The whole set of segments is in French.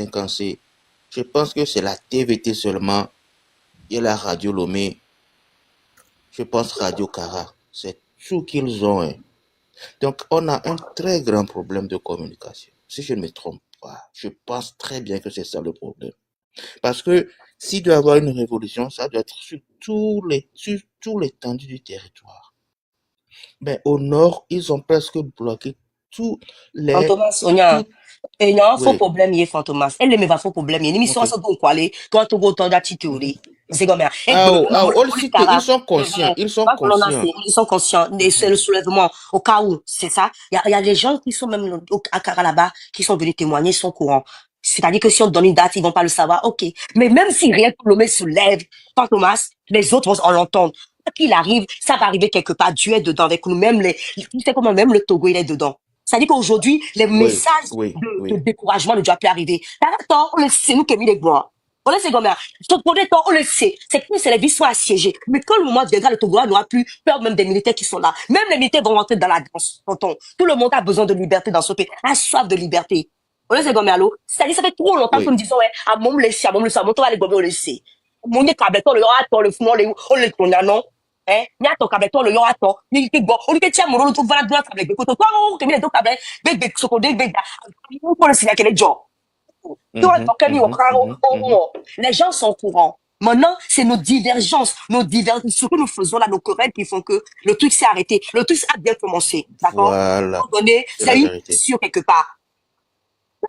délinquance, je pense que c'est la TVT seulement et la radio Lomé. Je pense Radio Cara. C'est tout qu'ils ont. Hein. Donc, on a un très grand problème de communication. Si je ne me trompe pas, je pense très bien que c'est ça le problème. Parce que s'il doit y avoir une révolution, ça doit être sur tout l'étendue du territoire. Mais au nord, ils ont presque bloqué tous les... Fantomas, on y a un faux Oui. problème, il est Fantomas. Elle me va faux problème. Il y a une émission à ce qu'on aller. Quand on go dans théorie. C'est comme ça. Ils sont conscients. Ils sont conscients. Ils sont conscients. C'est le soulèvement. Au cas où, c'est ça. Il y a des gens qui sont même à Cara là-bas, qui sont venus témoigner, ils sont courants. C'est-à-dire que si on donne une date, ils vont pas le savoir. Ok. Mais même si rien que l'homme se lève, Fantomas, les autres vont l'entendre. Quoi qu'il arrive, ça va arriver quelque part. Dieu est dedans avec nous. Même c'est comment même le Togo, il est dedans. C'est-à-dire qu'aujourd'hui, les messages de découragement ne doivent plus arriver. D'accord, on le sait, nous qui mis les bois. On le sait comme ça. On le sait. C'est que les villes sont assiégées. Mais quand le moment viendra, le Togo n'aura plus peur même des militaires qui sont là. Même les militaires vont rentrer dans la danse. Tonton. Tout le monde a besoin de liberté dans ce pays. A soif de liberté. On le sait comme ça, allô? C'est-à-dire ça fait trop longtemps que nous disons, ouais, à mon laisser, à mon laisser, à mon tour, les gommes, on le sait. Mon nez cableton, le attend, le fou, on le connaît, non? Eh, nya to kabe to le yo ato ni ke gbo o ni ke tia mo lo to vala do kabe gbe ko to o ke mi le do kabe be so ko de be da ko le sina ke le jo les gens sont au courant. Maintenant, c'est nos divergences, ce que nous faisons là, nos querelles qui font que le truc s'est arrêté. Le truc a bien commencé, d'accord? Voilà. C'est une sur quelque part.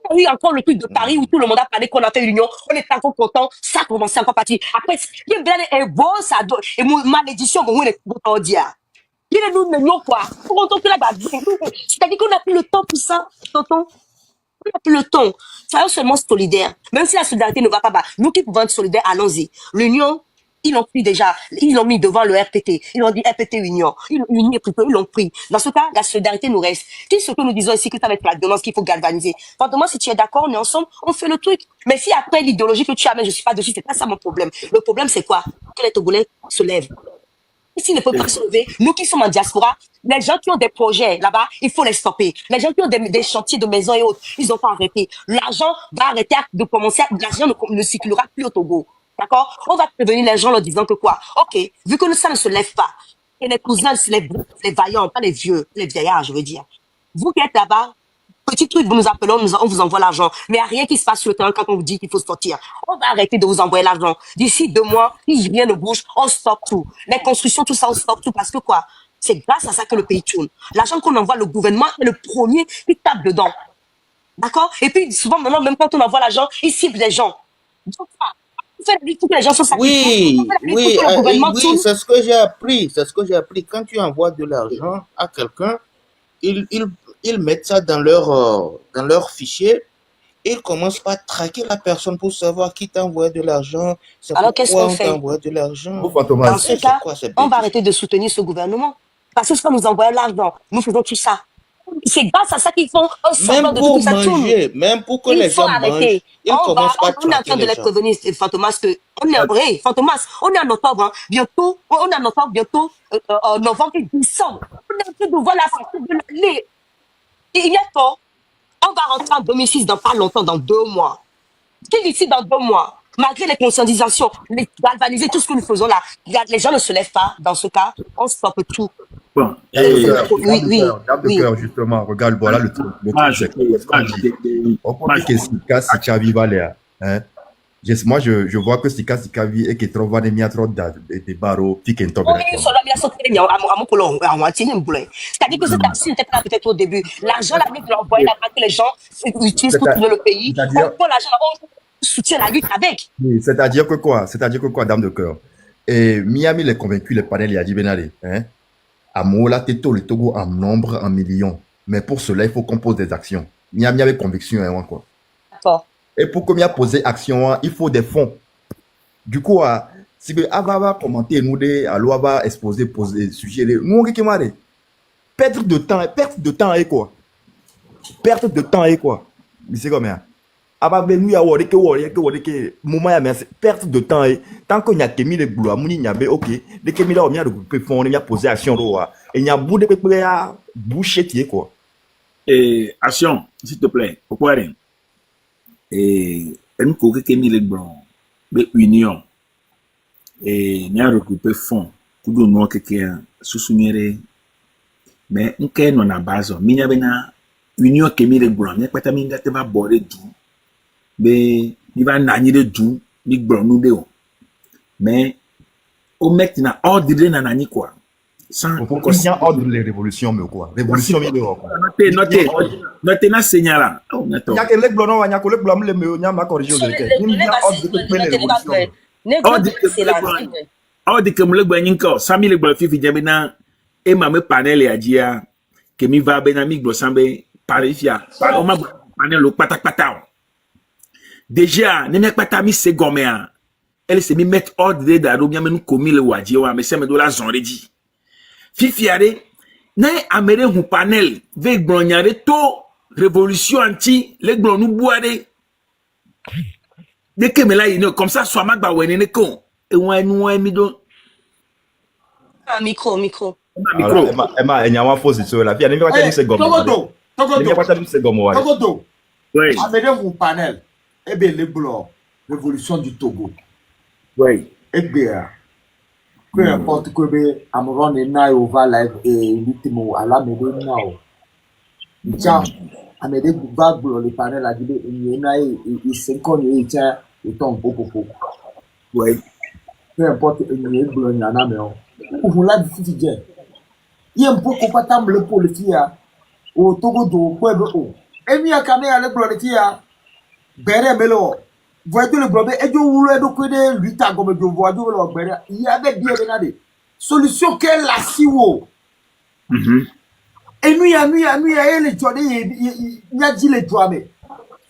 Oui, encore le truc de Paris où tout le monde a parlé qu'on a fait l'union, on est encore content, ça a commencé encore partir. Après, il y a bien un bon, ça doit, et mon malédiction, bon, on est content dire. Il est nous, mais non, quoi. C'est-à-dire qu'on n'a plus le temps pour ça, tonton. On n'a plus le temps. Soyons seulement solidaires. Même si la solidarité ne va pas, nous qui pouvons être solidaires, allons-y. L'union, ils l'ont pris déjà. Ils l'ont mis devant le RPT. Ils ont dit RPT Union. Ils l'ont pris. Dans ce cas, la solidarité nous reste. C'est ce que nous disons ici, que c'est avec la violence qu'il faut galvaniser. Fantement, si tu es d'accord, on est ensemble, on fait le truc. Mais si après l'idéologie que tu as, mais je suis pas dessus, c'est pas ça mon problème. Le problème, c'est quoi? Que les Togolais se lèvent. S'ils ne peuvent pas se lever, nous qui sommes en diaspora, les gens qui ont des projets là-bas, il faut les stopper. Les gens qui ont des chantiers de maisons et autres, ils n'ont pas arrêté. L'argent va arrêter de commencer, l'argent ne circulera plus au Togo. D'accord? On va prévenir les gens en leur disant que quoi? Ok, vu que ça ne se lève pas, et les cousins, les vaillants, pas les vieux, les vieillards, je veux dire. Vous qui êtes là-bas, petit truc, vous nous appelez, on vous envoie l'argent. Mais il n'y a rien qui se passe sur le terrain quand on vous dit qu'il faut sortir. On va arrêter de vous envoyer l'argent. D'ici 2 mois, si rien ne bouge, on stoppe tout. Les constructions, tout ça, on stoppe tout. Parce que quoi? C'est grâce à ça que le pays tourne. L'argent qu'on envoie, le gouvernement est le premier qui tape dedans. D'accord? Et puis, souvent, maintenant, même quand on envoie l'argent, il cible les gens. Donc, que les gens sont sacrifiés. Oui, c'est ce que j'ai appris. C'est ce que j'ai appris. Quand tu envoies de l'argent à quelqu'un, ils mettent ça dans leur fichier. Ils commencent par traquer la personne pour savoir qui t'a envoyé de l'argent. Alors qu'est-ce qu'on fait? De l'argent. Dans ce cas, on va arrêter de soutenir ce gouvernement. Parce que quand nous envoyons l'argent, nous faisons tout ça. C'est grâce à ça qu'ils font un semblant de tout ça tourne. Même pour que les gens mangent, ils commencent par traquer les gens. On est en train de les prévenir, Fantomas, que Fantomas, on est en octobre, hein. Bientôt, on est en octobre, bientôt, novembre et décembre. On est en train de voir la sortie de l'année. Il y a pas. On va rentrer en 2006 dans pas longtemps, dans 2 mois. D'ici dans 2 mois, malgré les conscientisations, les galvaniser, tout ce que nous faisons là, les gens ne se lèvent pas. Dans ce cas, on stoppe tout. Bon, oui. Cœur, justement, regarde, voilà le truc. On peut que Sika Sikavi va là. Moi, je vois que Sika Sikavi est que trouve des trop de barreaux, pique un top. C'est-à-dire que cette action n'était pas peut-être au début. L'argent, la lutte de l'envoyer là-bas, que les gens utilisent pour trouver le pays. On prend l'argent là-bas, on soutient la lutte avec. Oui, c'est-à-dire que quoi, dame de cœur? Et Miami les convaincu, les panels, il a dit Benale, hein? À Mola, Teto, le Togo en nombre, en millions. Mais pour cela, il faut qu'on pose des actions. Miami avait conviction, hein, quoi. D'accord. Et pour qu'on y a posé action, il faut des fonds. Du coup, si vous avez commenté, nous, alors, va exposer, poser, sujet, nous, on va perdre de temps et quoi. Perte de temps et quoi. Mais c'est comme ça. Nous, il y a moment, mais perte de temps. Tant qu'on y a mis les boulots, il y a ok. Dès que il y a de fonds, il y a posé action. Et il y a beaucoup de boucher, quoi. Et action, s'il te plaît. Pourquoi rien? et une coque qui est mis les blancs de union et n'y a regroupé fonds pour nous non quelqu'un soutenir mais un cas non à base mais y a bien union qui est mis les blancs mais pas tamine te va border tout mais il va nani de tout ni blanc nous de mais au mec n'a ordre de nani quoi sans il y a ordre les révolutions mais quoi révolution mais quoi notez na signal oh il y a que les blancs il y a que les blancs les mais il y a ma corriger il y a ordre de les révolutions oh de comme le blanc encore sami le blanc fifi jabena et ma me panel ya dia que mi va ben ami glo sambe parifia par ma panel au patak patao déjà ne me pata mi se gomea elle se mi mettre ordre de da robia me nous commis le wadie wa me se me do la zonredi fifiare na amere hu panel ve glonyare to révolution anti les glon nous boire de que me la yino comme ça soit magba wenene ko e won nu mi do micro Emma il y a une fausse sur la vie il y a pas se gomme il y a pas se gomme Togodo oui amere hu panel et bien les blancs révolution du Togo oui et bien peu importe que be amoron na over live et ritmo ala me do now tiens amere va blanc le panel a dit ni na et 5 ans et tiens et ton popo oui peu importe ni blanc na me o ou la difficulté je y a un peu pas tam le politique au Togodo quoi be o emi akame ale blanc le tia bere melo voyez le problème et je voulais donc que lui ta comme de voix de l'autre il y avait bien regardé solution qu'elle la siwo et nuit elle journée il a dit les doigts mais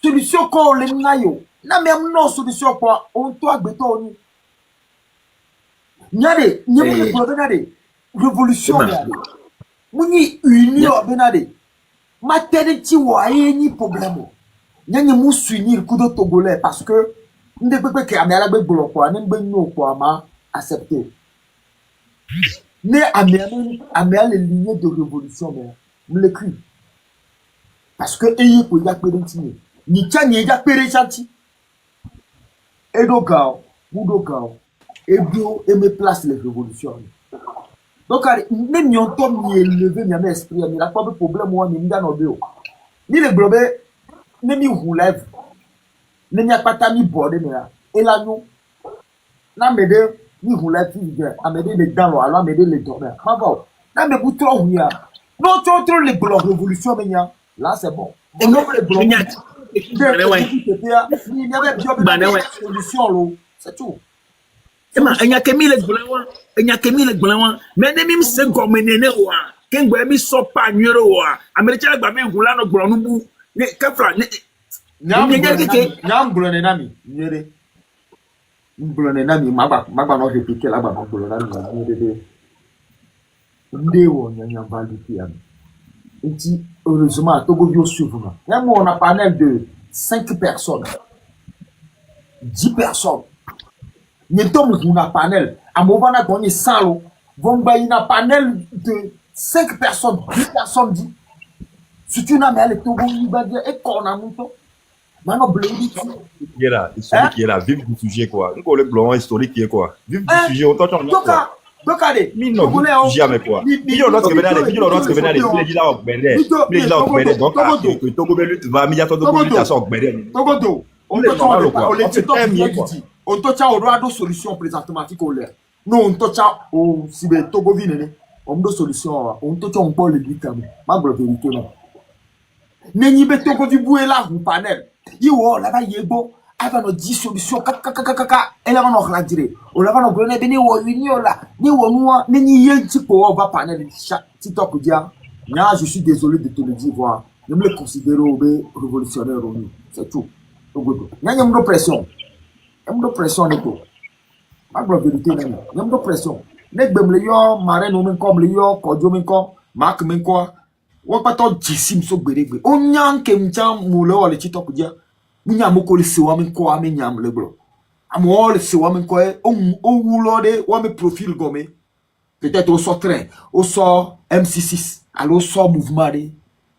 solution qu'on les nayo na même non solution quoi on toi béton nyade nyemu le problème révolution muni union benade maternité wa ni problème nyanye mu s'unir kudo togolais parce que ndé pepe ke amela be gbolo kwa ne ngbe no kwa ma accepter ne amela les lignes de révolution mais me l'écrit parce que eye ko ya pere ntini ni chanye ya pere chanti edogao mudogao ebio et me place les révolutions donc même nyon tom ni élevé mi esprit mi la pas de problème moi mi nda no bio ni le globe ne mi roulève ne mi apata mi bordé mais là et là nous na me de mi roulève fi amede les dans alors amede les dormir ma va na me bu trop huia non trop les blocs révolution mais là c'est bon et non les blocs ni n'y avait bien solution lo c'est tout ema enya kemi le gblewa mais ne mi se gomenene wa kengbe mi so pa nyoro wa americha gba me hula no gbro nu bu ne kafra ne nyam gblo ne nami nyere gblo ne nami magba no repique la gba gblo na nyere de wo nyanya validité ya enti heureusement Togo bio suivre nyam on a panel de 5 personnes 10 personnes ni tom una panel amovana goni salo vomba ina panel de 5 personnes 10 personnes dit si tu n'as mais Togo iba dire et qu'on a monto mano bledi qui est là historique qui est là vive du sujet quoi on le blanc historique qui est quoi vive du sujet on t'entend donc allez mi non jamais quoi il autre que venir il dit là au béré il dit là au béré donc que Togo be lutte va mi ya Togo lutte ça au béré Togo on te tient au droit de solution présentement qui colère non on te tient au sibe Togo vine on de solution on te tient on peut le dire comme ma vérité non neni be Togo vi boué là ou panel yo là ba yebo ava no 10 solution kaka elle va no la dire on la va no grenade ni wo union là ni wo noa neni yenti ko va panel TikTok dia na je suis désolé de te le dire voir ne me le considérer au révolutionnaire au c'est tout Togo nyanya mdo pression ne ko ma vérité nani nyamdo pression ne gbem le yo mare no men comme le yo kojo men ko mak men ko wo pato jisim so gberegbe onyan ke mchan mu le wole TikTok dia munya moko le se wa men ko amenya le bro amo le se wa men ko o wulo de wa me profil gomé peut-être au sort train au sort MC6 alors sort mouvement de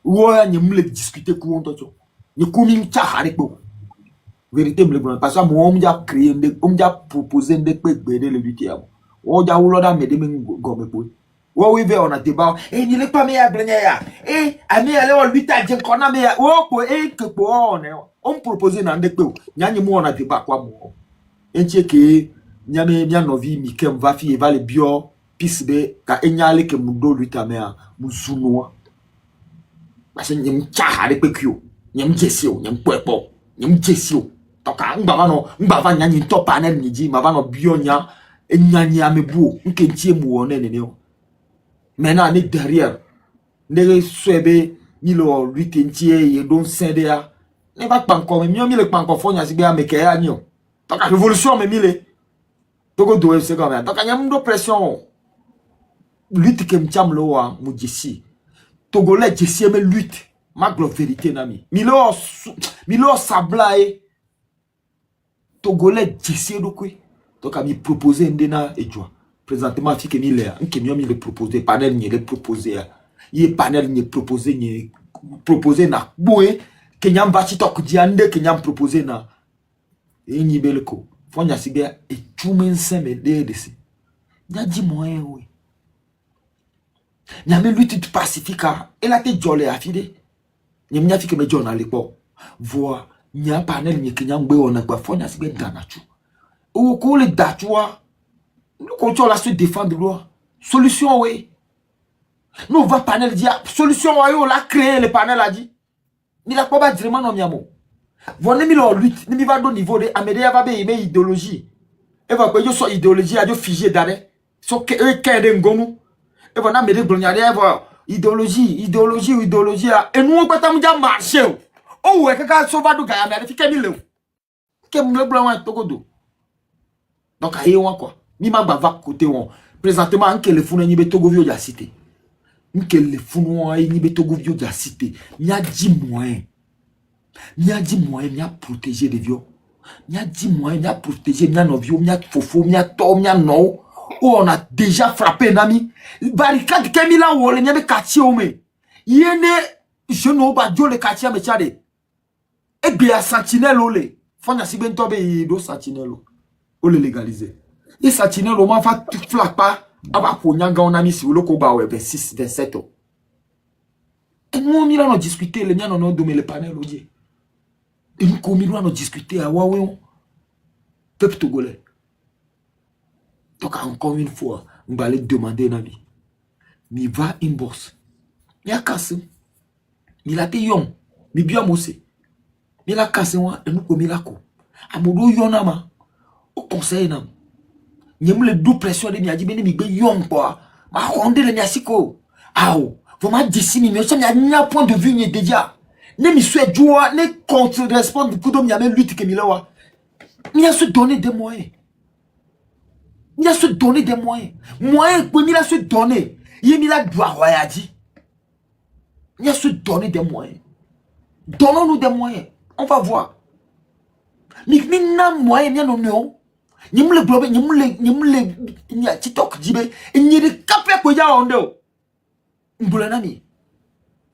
wo ya nyem le discuter ko on to ni ko mi cha hare ko Vérité me le bon parce que moi on m'a créé on m'a proposé de le lutter. On a voulu da me de gomme pour. Oui on a débat et ni le pas me ya blenya ya. Eh ami aller on lutter je kona me ya. Oh ko que pour on proposé na ndekpe. Nya nyi mo on a débat quoi mo. Entie ke nya me nya novi mi kem va fi va le bio pisbe ka enyale ke mudo lutter me ya musuno. Parce que nyem cha de pekio. Nyem jesio nyem poepo. Nyem jesio. Toka ngba nya nyi to panel ni ji ma va no bio nya enya amebu nke ntie mu won ne ne. Maintenant, on derrière. Ne souebe ni lo lutentie et don sendea. Ne va pas encore mieux mi le pas encore fonya si bien me ke anyo. Donc la révolution me mile. Togo doe c'est comme ça. Donc il y a une pression. Lutte que m'tiam lo wa mu jesi. Togolais jesi me lutte. Ma vérité nami. Milo sablae. Togolais jesi do kwe. Donc a mi proposer ndena et joie. Présentement, fi que mi le proposé, panel ni le proposé. Ye panel ni proposé na boé que nyam bati tok diande que nyam proposé na e ni belko. Fonya siga e tumen seme de si. Nya di moyen oui. Nya me lutte pacifica et la te jolé afide. Nya fi que me jona le po. Voix nya panel ni que nyam gbe ona gba fonya siga danachu. O ko le dachua. Nous continuons à se défendre, loi. Solution, oui. Nous, on va panel dire, solution, oui, on l'a créé, le panel a dit. Il a pas dire, non, miamo. Vous n'avez pas lutte, ni va au niveau de Amédéa va bien aimer idéologie. Et va payer son idéologie à figé d'arrêt. Son qu'un gomu. Et va n'amédé blognade, et va idéologie. Et nous, on peut t'amener marcher. Oh, ouais, quelqu'un sauva du gars, mais il fait qu'un Qu'est-ce le blanc, Togodo. Donc, aïe, quoi. Ni ma bava côté on présentement en quel funu ni beto govio ya cité en quel funu ni beto govio ya cité ni a dit moyen ni a protéger les vieux ni a dit moyen ni a protéger ni a novio ni a fofo ni a to ni a no on a déjà frappé nami barricade kemila wole ni be quartier o me yene je no ba jo le quartier me chade e be a sentinelle ole fanya si ben tobe do sentinelle o le légaliser. Et ça tient le moment va tout flac pas aba ponyanga on a mis sur le koba ouais 26 27 ans. Et nous on a discuté les miens on a donné le panel odier. Et nous comme on a discuté à Huawei peuple togolais. Donc encore une fois on va aller demander nami. Mi va inbox. Mi a cassé. Mi la te yon. Mi bien mossé. Mi la cassé et nous comme la ko. Amodo yonama au conseil nam. Nyem le dou pression de miadi beni mi be yom quoi ma ronde le miasiko aou vous m'a dit si mi ça mi point de vue ni déjà ne mi souhaite joie ne contre répondre pour dom yame lutte que mi là mi a se donner des moyens moyens pour mi la se donner il mi la doit ya dit mi a se donner des moyens donnons-nous des moyens on va voir mi na moyen mi non Nimle globe nimle nya TikTok jibe nyiri kapya ko ya ondo mbula nami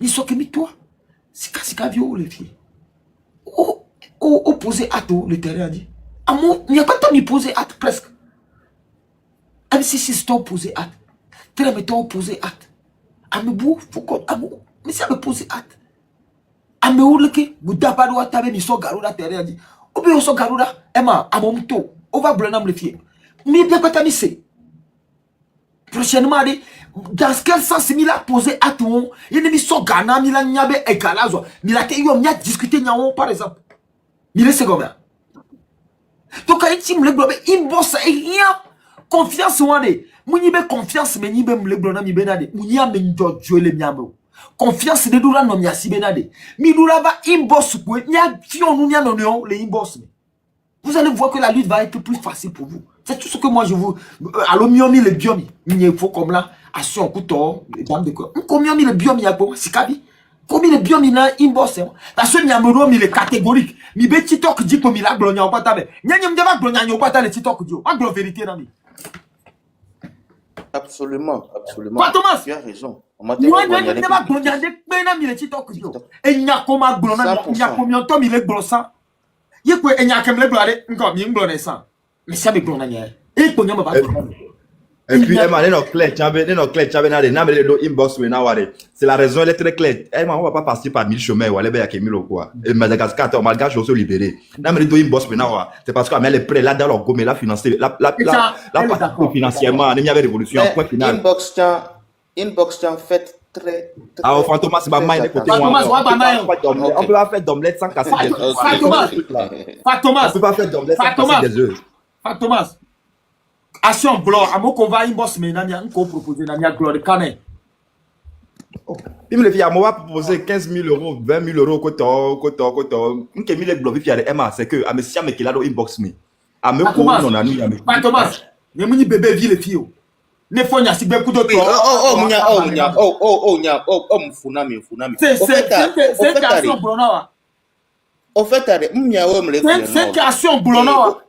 ni soke mi toi sika vio les filles opposé à tout le terrain dit amour il n'y a pas temps de poser acte presque même si c'est opposé acte très mettons opposé acte amebou faut comme amour mais ça me poser acte ameuleke budaba do atabe mi so garuda terrain dit obi o so garuda ema amomto on va blonam le fier. Mais bien quoi t'as mis c'est. Prochainement, dans quel sens il a posé à tout, il a mis son gana, il a niabe écalazo, il a discuté niaon par exemple. Il est second. Donc quand il me globe, il bosse et rien. Confiance ou ane. Mounibe confiance mais nibe me blonam mi benade. Mounia me njo le miamo. Confiance de doula no miasi benade. Mi doula va inbox pour nia fion nous nia non le inbox. Vous allez voir que la lutte va être plus facile pour vous. C'est tout ce que moi je vous... Alors, miomi le biomi. Il faut comme là, à son couteau, les dames de quoi. Comme miomi le biomi, c'est kabi. Comme le biomi na inbox. Parce que nyamuro mi le catégorique. Mi be TikTok dit comme il a glonia au patabe. Nyanyam deva glonia au patabe le TikTok dit. Pas de vérité, nami. Absolument. Quoi, Thomas? Tu as raison. Moi, je ne pas glonia de pena mi le TikTok dit. Et il y a comme glonia, il y a combien de temps il est glossant. Ye ko enya kemle blade nko mi nglo ne san. Me sabe glo na nya. E ko nya ma ba. Et puis, Emma, non clair, tu avais inbox maintenant, c'est la raison, elle est très claire. Emma, on va pas passer par 1000 chemins, ou aller vers 1000 ou quoi. Et Madagascar, on malgache aussi libéré. Non, mais les inbox maintenant, c'est parce qu'elle est prêt là dans leur gomme, là, financé, la financièrement, il y avait révolution, point final. Inbox, fait très. Ah, au Fantomas, c'est pas mal, écoutez, on peut pas faire d'omelette sans casser des œufs. Fantomas, On peut pas faire d'omelette sans casser des œufs. Fantomas. Action gloire, amoko va inbox mais nanya nko proposer nanya gloire canet. Il me dit, on va proposer 15 000 euros, 20 000 euros, koto. On a mis les blocs, Emma, c'est que, à me siam qui l'a dans inbox me. À me courir, on a mis, à me. Fantomas, ne muni bébé vie les filles. Ne fonya si beku d'autres. Mfunami. C'est action gloire. Au fait, C'est action gloire.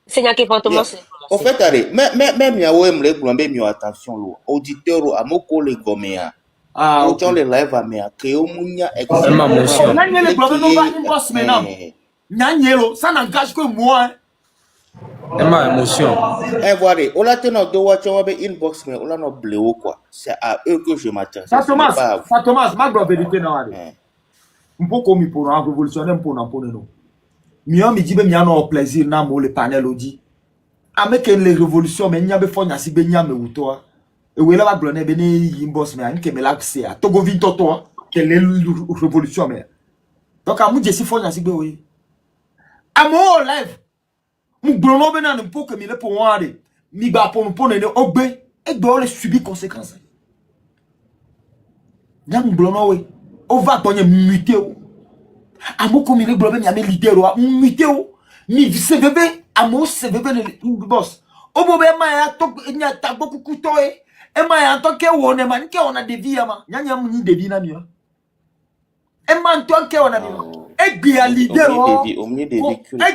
Seigneur qui Fantomas. Au fait, même Yahweh me glombe mieux attention lo. Auditeur amoko le gomea. Ah, autant les live à mea que munya Ma motion. Nanya le gloire non va inbox maintenant. Nanya lo, ça n'engage que moi. Ma émotion. Voilà, on a tenu de watch inbox mais on a no bléo quoi. C'est à eux que je m'attends. Fantomas, ma gloire vérité non allez. Mpoko mi pour en révolutionner pour non. Mieux mi dit ben mi en plaisir na mo le panel odi. Avec les révolutions mais nya be fonya si be nya me wuto e we la ba glone be ni inbox me anke me la se a togo vin toto que les révolutions mais donc amu je si fonya si be we amo live mu glono be na npo que mi le pour ware mi ba pour ne ogbe e do le subir conséquences nya mu glono we o va tonye muté o amo ko mi le glono mi ame leader o muté o mi se bébé amo se bébé le boss obo be ma ya to nya ta boku kuto e ma ya to ke wona man ke ona de via ma nya mu ni de vi na mi o e ma to ke ona mi e gbe a leader o e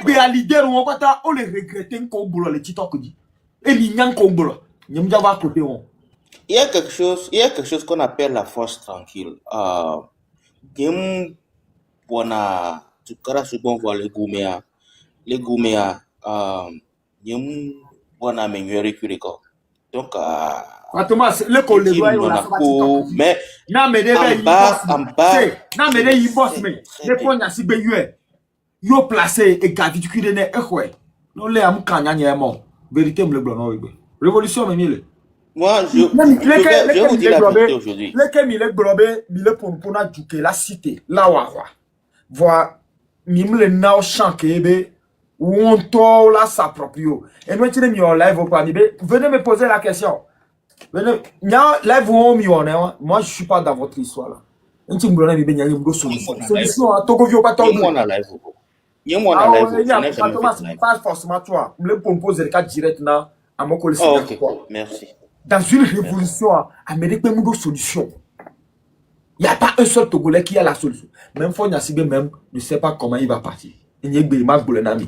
gbe a leader o kota o le regretter ko bulo le TikTok di e mi nya ko bulo nyam ja va côté on il y a quelque chose qu'on appelle la force tranquille. Game bona tukara subon voir les Gouméa, yem bona menyori kuriko. Donc, Thomas, le collègue, mais na me de na me de boss me le ponya si be yo placé et gavi du kurene ehwe no le am kanya nyemo vérité me le blanc no révolution me mille. Moi je vous dis la vérité aujourd'hui. Le que mi le pour na duke la cité la wa voir mi me le now chankebe on to la s'approprio et nous tu mi en live au pas venez me poser la question. Venez live au mi on moi je suis pas dans votre histoire là. On ti me mi be nya yim go solution à togo vio pas togo moi na live pas forcément toi me le poser le cas direct na à mon collègue. OK, merci. Dans une révolution, Amérique même une solution. Il n'y a pas un seul Togolais qui a la solution. Même Fonya Sibé même ne sait pas comment il va partir. Il n'y a pas de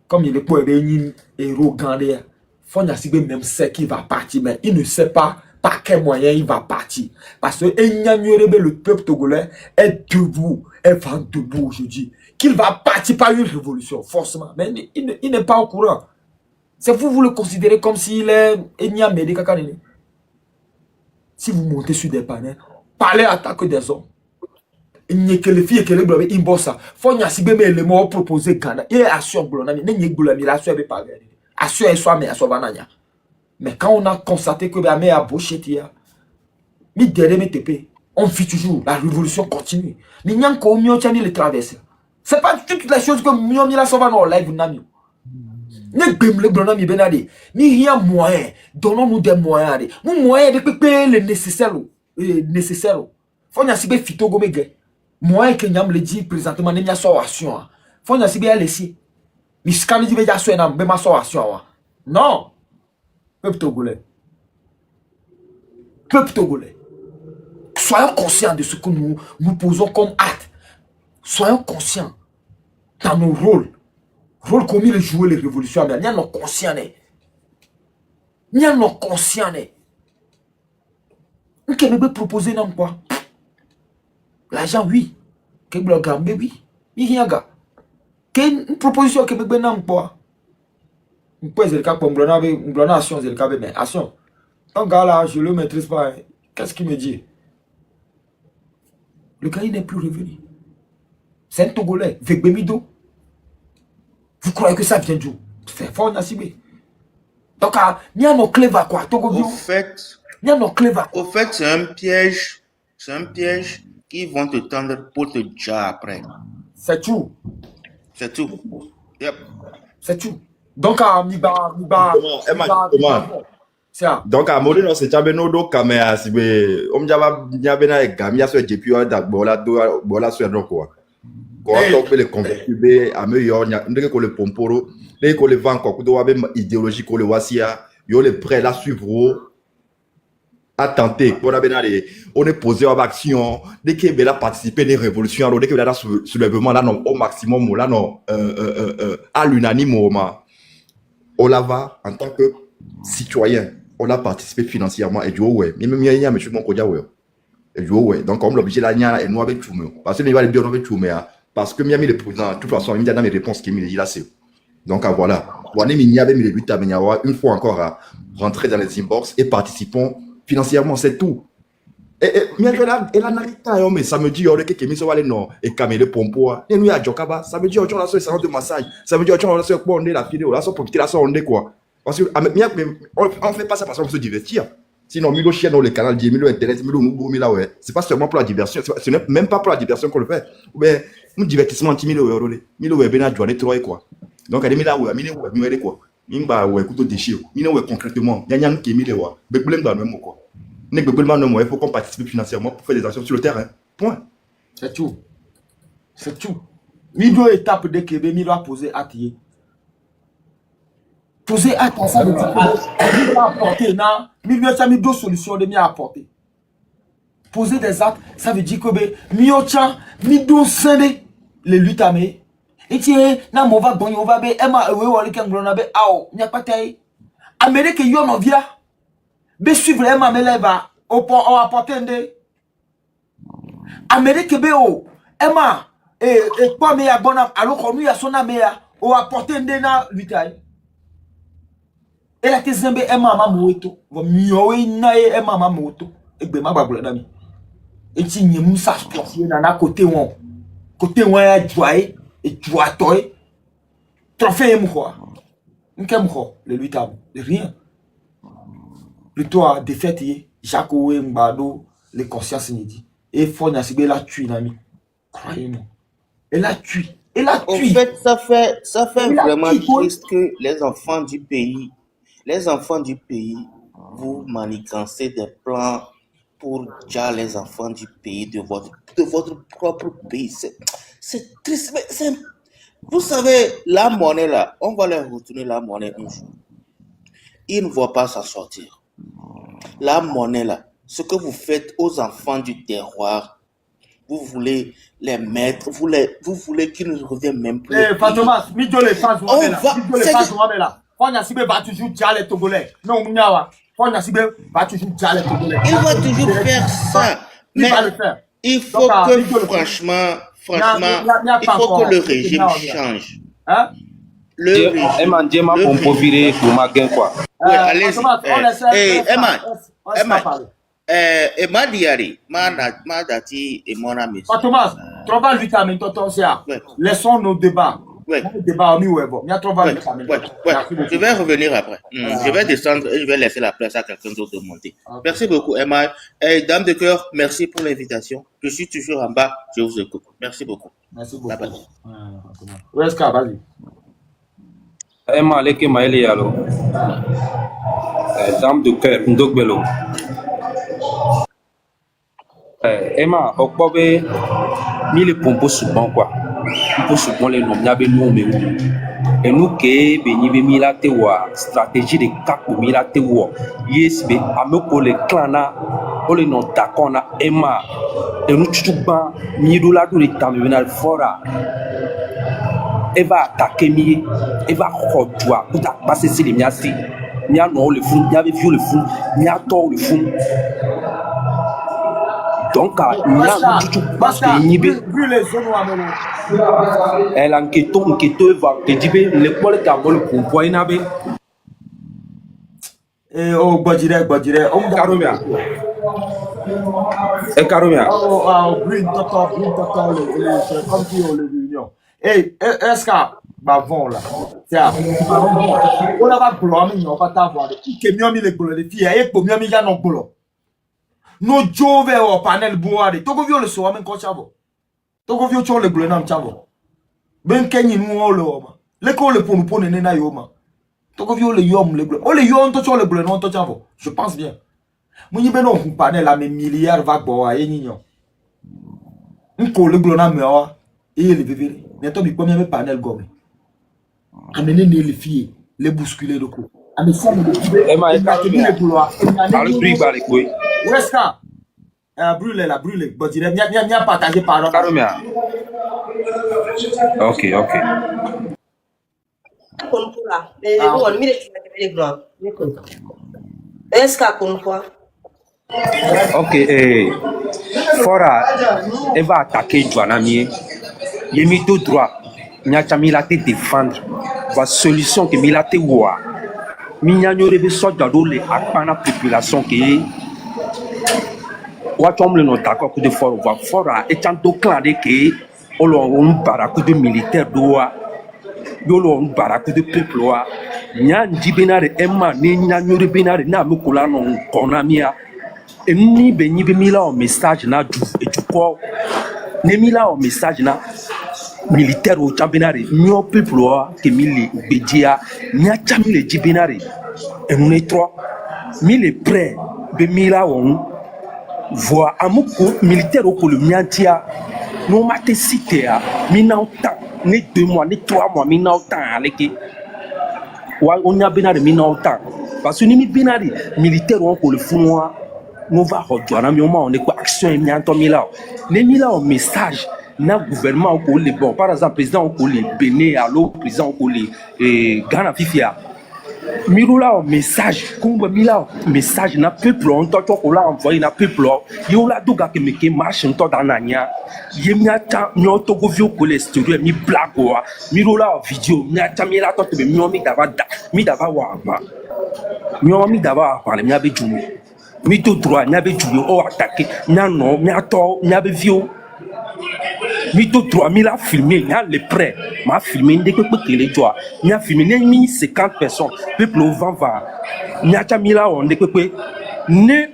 comme il est pour un héros gandé, Fonya Sibé même sait qu'il va partir, mais il ne sait pas par quel moyen il va partir. Parce que le peuple togolais est debout, est vraiment debout aujourd'hui. Qu'il va partir par une révolution, forcément. Mais il n'est pas au courant. C'est vous le considérez comme s'il est Enyamé Kakanene. Si vous montez sur des panels, parlez attaque des hommes. Il n'y a que les filles qui les blabé imbossa. Faut n'y a si bien les mots proposés Ghana. Il est assure blonami, n'est blabé la suave pas. Assure et soit mais à vananya. Mais quand on a constaté que la mère a bochetia, mi derrière mes TP, on fit toujours la révolution continue. Mais n'y a qu'au mieux tient les traverser. C'est pas toutes les choses que mieux la sauva dans live nami. Ne bim le blonam mi benade ni rien moyen donnons-nous des moyens nous moyens de payer le nécessaire faut nya sibe fito go mege moyen que nyam le dit présentement nya so action faut nya sibe laisser mi scan di be ja so na be ma so action non peuple togolais soyons conscients de ce que nous posons comme acte. Soyons conscients dans nos rôles comme il jouer les révolutions, mais il y a nos conscients. Il y a nos conscients. Vous pouvez proposer non quoi? L'argent, oui. Que vous gambez, oui. Il y a gars. Une proposition que me n'a pas. On peut le cas pour me action, c'est le cas, mais action. Un gars là, je le maîtrise pas. Qu'est-ce qu'il me dit? Le gars, il n'est plus revenu. C'est un Togolais, Vegbemido. Vous croyez que ça vient d'où? C'est fort, Nassibé. Donc, il y a nos clés va quoi? Au fait, c'est un piège. C'est un piège qu'ils vont te tendre pour te dire après. C'est tout. C'est tout. Yep. C'est tout. Donc, donc à modèle on se tient bien au caméra si be on jaba nyabena e gamia so jepi o da bola so do quoi ko to le convertible a meilleur ndeke ko le pomporo le ko le vent ko do wa be idéologie ko le wasia yo le prêt la suivre à tenter pour on est posé en action dès que bela participer des révolutions dès que bela soulèvement là non au maximum là non à l'unanime on la va en tant que citoyen on a participé financièrement et du ouais même il y a monsieur mon kodia ouais et du ouais donc on l'obligé la nya et nous avec tout parce que il va le bien avec tout parce que Miami le président de toute façon il me donne mes réponses qui me dit là c'est donc voilà on est mis avec mes buts à une fois encore à rentrer dans les inbox et participons financièrement, c'est tout. Et la narita, mais ça me dit, on est que Kémy Sowale non, et Kamele Pompo, et nous à Djokaba, ça me dit, on a ce salon de massage, ça me dit, on a ce point, on est la vidéo, là, on profiter là, on est quoi. Parce que, on fait pas ça parce qu'on veut se divertir. Sinon, Milo chien dans le canal, Milo Internet, Milo Mougo, Mila, ouais. C'est pas seulement pour la diversion, ce n'est même pas pour la diversion qu'on le fait. Mais, nous, divertissement anti-Milo, Milo, ouais, Bena, Douane, Troy, quoi. Donc, elle est Mila, ouais, Milo, ouais, quoi. Mimba, ouais, couteau déchiré. Milo, ouais, concrètement, il y a un qui est Milo, ouais. Mais, problème dans le même mot, quoi. Il faut qu'on participe financièrement pour faire des actions sur le terrain. Point. C'est tout. C'est tout. Milo étape de Québec, Milo a posé acte. Poser acte, ça veut dire que Milo a apporté, Milo a mis deux solutions de mieux apporter. Poser des actes, ça veut dire que Milo a mis deux scènes les luttes à me. Et tiens, na mova bon, on va be, Emma, ouais, ouais, quand on a be, il n'y a pas taille. Amérique, yon en vient. Be suivre Emma Meleva au apporter de Amérique BO Emma et quoi mais bon alors qu'on lui a son amea au apporter de na lutai et la kezembe Emma mamoto va mieux na Emma mamoto et be ma babula dami et ti nyemu sa placer na côté on joie et joie toi trophée moi n'kem quoi le lutai rien plutôt à défaite Jacques Oué Mbado les consciences dit et Fonia Sibé la tue nami croyez-moi elle la tue en fait ça fait vraiment triste que les enfants du pays vous manigancez des plans pour déjà les enfants du pays de votre propre pays c'est triste mais vous savez la monnaie là on va leur retourner la monnaie un jour ils ne vont pas s'en sortir. La monnaie là, ce que vous faites aux enfants du terroir, vous voulez les mettre, vous voulez qu'ils ne reviennent même plus. Fatomas, on a Sibé va toujours dire les Togolais. Non, on a Sibé va toujours dire les Togolais. Il va toujours faire ça. Mais il faut que franchement, il faut que le régime change. Hein? Emma, pour me virer pour ma gain quoi. Allez-y. Emma Diari, ma dati et mon ami. Thomas, trouve lui ta tonton ça. Laissons nos débats. Débat mi webo. Je vais revenir après. Je vais descendre et je vais laisser la place à quelqu'un d'autre de monter. Merci beaucoup Emma. Dame de cœur, merci pour l'invitation. Je suis toujours en bas, je vous écoute. Merci beaucoup. Merci beaucoup. Où est-ce que vas-y? Emma Leke Maëli Yalo. Dame de cœur, Ndogbelo. Emma, Okbobe, mille pompos souvent quoi. Pour souvent les noms, n'avait nous mais et nous qui béni mila tewa stratégie de cap mila tewa yes be ameko le clana o le non takona Emma et nous tuba midola do le taminal fora elle va attaquer mi elle va rodwa pour passer si les miasi nia non le fou nia vu le fou nia to le fou Donc, Basta, brûle les zones où amène. elle a un keto, va te dire, l'école qui a bon pour point nabe. Oh, Badjire. Karomia. Karomia. Oh, Green Toto, comme qui ont les réunions. Est-ce que, bon là, tiens, on a pas blâmé, on va t'avoir. Qui est mieux mis les boulons, les filles, et pour mieux mis non boulons. No jove au panel boire, toko vio le so amen ko chavo. Toko vio cho le boulons nam chavo. Ben kenyi nou le oma. Le ko le ponu ponu nena yoma. Toko vio le yom le boulons. Oh le yom to cho le boulons non to chavo. Je pense bien. Mouni beno un panel à mes milliards va boire et nignon. Nko le boulons nam mewa. Et le bébé. Neto bi premier me panel gomme. Amener les filles, les bousculer de coup. Amener ça me le Emma, les boulons. Allez, brûle les couilles. Où est-ce que brûler. Bon, il y a partagé par Karomia. Ok. Ok, Fora, elle va attaquer Joanami. Il est mis tout droit. Il a mis la tête défendre. La solution que il a été ouah. Il y a une révision dans la population qui est. Ouatomble non d'accord que de Fora est un déclaré que on baraque de militaires doa. Yolo on baraque de peuple wa. Nya ndibena Emma ni nya nyore benare na mukula non konamia. Ni benyi be mila un message na du ko. Ne mila un message na militaire au chambenare nyo peuple wa ke mili bedia nya chamile jibenare. Et nous les trois mille prêts be mila on voit amuko militaire au coloniatia. Nous maté cité a minauta ni 2 mois ni 3 mois minauta avec on y a benare minauta parce que ni benare militaire on ko le founoa nous va rejoindre mais on est quoi action et mianto mila les mila un message na gouvernement ko le bon par exemple président ko le Bénin allo président ko le Ghana fifia Mirula un message, comme Mila message na peuple on toi qu'on l'a envoyé na peuple yo la duga que me marche en dans nanya yemia ta nyo to go vio ko l'extérieur mi black wa Mirula vidéo nya ta mi la to be mi dava wa ma mi dava wa le mi abe jumu mi to droit nya be jumu o attaquer nya no nya to nya be vio mi to 3000 a filmé il y a les prêts m'a filmé dès que les joie il y a filmé 50 personnes peuple au vent va il y a tamila on dès que ne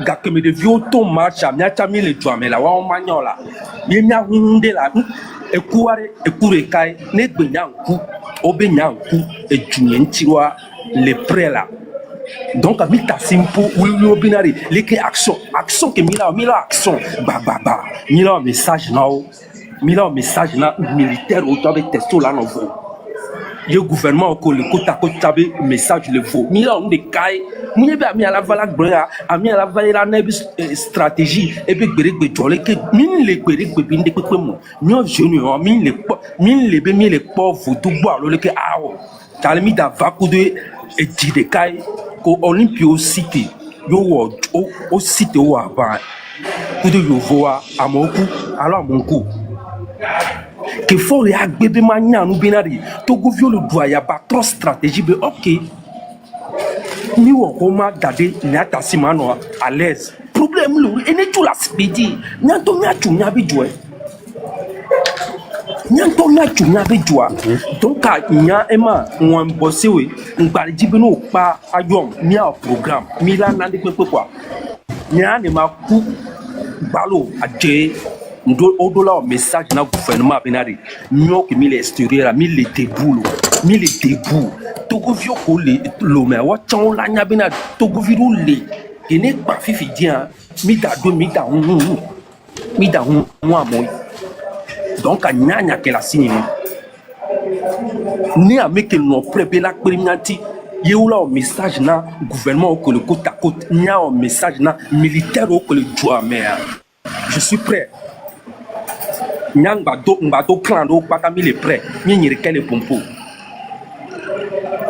gars que me de vieux ton marche il y a tamila les joie mais là on magnola il y a hunde là et couare et courir kai ne benyan coup au benyan coup et junien tiroir les prêts là donc à mita simple oui obinari les action que mila action mila message now mila message na militaire au temps de testo là non vous le gouvernement ko le kota ko tabe message le faux mila on de kai mune be ami ala vala gbra ami ala vala na bi stratégie et be gbere jole ke min le gbere gbe bi nde pepe mo nyo jeune o min le be mi le pauvre tout bois le ke awo talmi da vaku de et dit de kai ko Olympio city yo o city o aba kudo yo voa amoku alors amonku que faut les bébé mania nous binari to go vio le doya ba trop stratégie be OK ni wo ko ma dade ni atasi mano à l'aise problème lu ene tu la spidi nyanto nyachu nyabi joe nyanto nyachu nyabi joa donc nya ema won bosse we ngbari jibe no pa ayom mi a programme mi la na de pepe quoi nya ne ma ku balo adje ndo odola message na gouvernement benari nyo ke mi l'extérieur mi le debout to go vio ko le me wa chan la nya benari to go viro le ene pa fifi dia mi da moi donc a nyanya ke la signe ni a meke no prebe la premianti yeula message na gouvernement ko le côte à côte nya un message na militaire ko le doa mais je suis prêt nyangba do clan do pata mi le prêt ni nyire kele pompo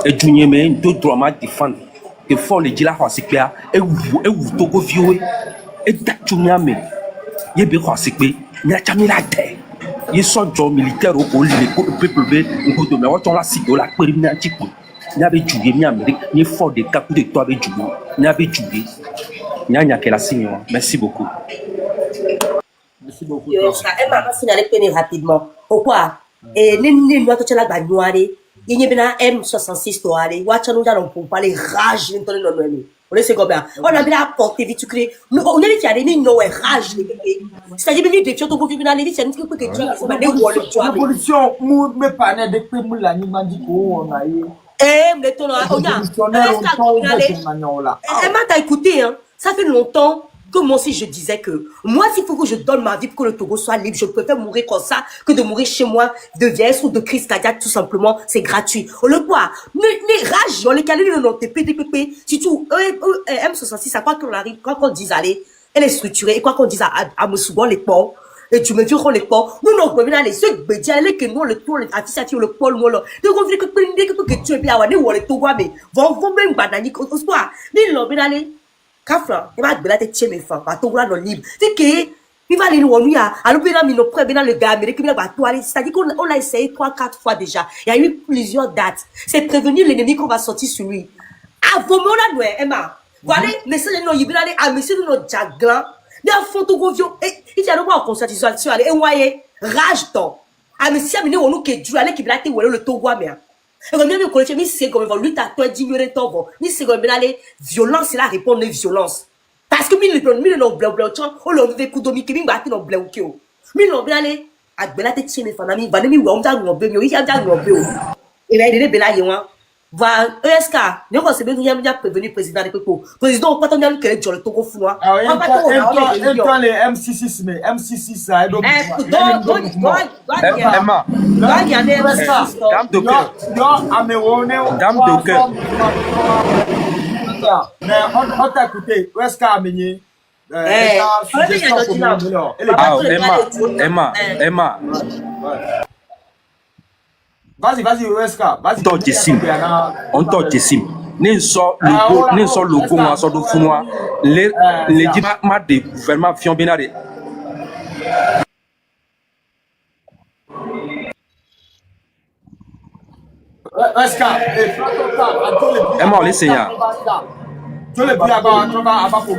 et dunye me do drama défendre que faut le dila ho sikya e wu to go viwe e da tunya me ye be ko asikpe nya chamila de ye sojo militaire o li le peuple be ngodo me woton la sido la peri nya chiku nya be juye mi Amérique ye fort de cap de toi be juye nya be juye nya ke la signe. Merci beaucoup. Merci beaucoup. Elle m'a signalé rapidement. Pourquoi? Et nous avons tout la bagnouare. Il y a bien M66 to aller. Watcha nous allons pour parler rage dans le nom. On est combien? On a bien apporté vite créer. On est qui a des no rage. C'est-à-dire que les gens qui ont vu dans les vies, c'est un truc que tu as. La pollution, nous me parle de que nous la m'a dit qu'on a eu. Mais ton on a. Elle m'a écouté hein. Ça fait longtemps que moi aussi je disais que moi s'il faut que je donne ma vie pour que le Togo soit libre, je préfère mourir comme ça que de mourir chez moi de vieillesse ou de crise cardiaque tout simplement, c'est gratuit. On le voit, les rages, on les calcule le nom TPTPP, surtout M66, à quoi qu'on arrive, quoi qu'on dise aller, elle est structurée et quoi qu'on dise à Moussouban les ports. Et tu me dis qu'on les ports, nous non revenons les ceux bédiens les que nous le tour les affichatifs le pôle nous là. Donc on veut que tu es bien on est où les Togo mais vont même banani qu'on se voit. Ni non bien aller. Kafla, il va te belater tiens mes femmes, va t'ouvrir dans le libre. C'est que, il va aller nous on lui a, alors bien mis nos prêts, bien le gars américain, bien va tout aller. C'est-à-dire qu'on l'a essayé 3-4 fois déjà. Il y a eu plusieurs dates. C'est prévenir l'ennemi qu'on va sortir sur lui. Avant mon adoué, Emma. Voilà, mais c'est non, il va aller à monsieur de notre jaglan. Mais à fond tout gros vieux, il y a le droit en constatation, allez, et voyez, rage ton. À monsieur amené on nous qui est dû aller qui va aller le Togo mais. Et comme bien me connaître, mais c'est comme lui t'as toi d'ignorer ton bon. Mais c'est comme bien aller violence c'est la réponse de violence. Parce que mille non blanc on le veut coup domi qui m'bat non blanc qui o. Mille non bien aller à bela te tirer fanami va demi wa on t'a ngombe mi il y a t'a ngombe o. Et là il est bela yewa. Va ESK, nous on s'est bien prévenu président de Pepo. Président pas tant que le Togo fou. Ah oui, quand les M66 mais M66 ça donc Emma, dame de cœur. Dame de cœur. Mais on t'a écouté, où est-ce qu'a amené Emma. Vas-y, où est-ce qu'a? Vas-y. On t'en sim. Ne so logo moi so do funwa les dit ma de gouvernement fion binare. Emma les seigneurs. Tu le dis avant pour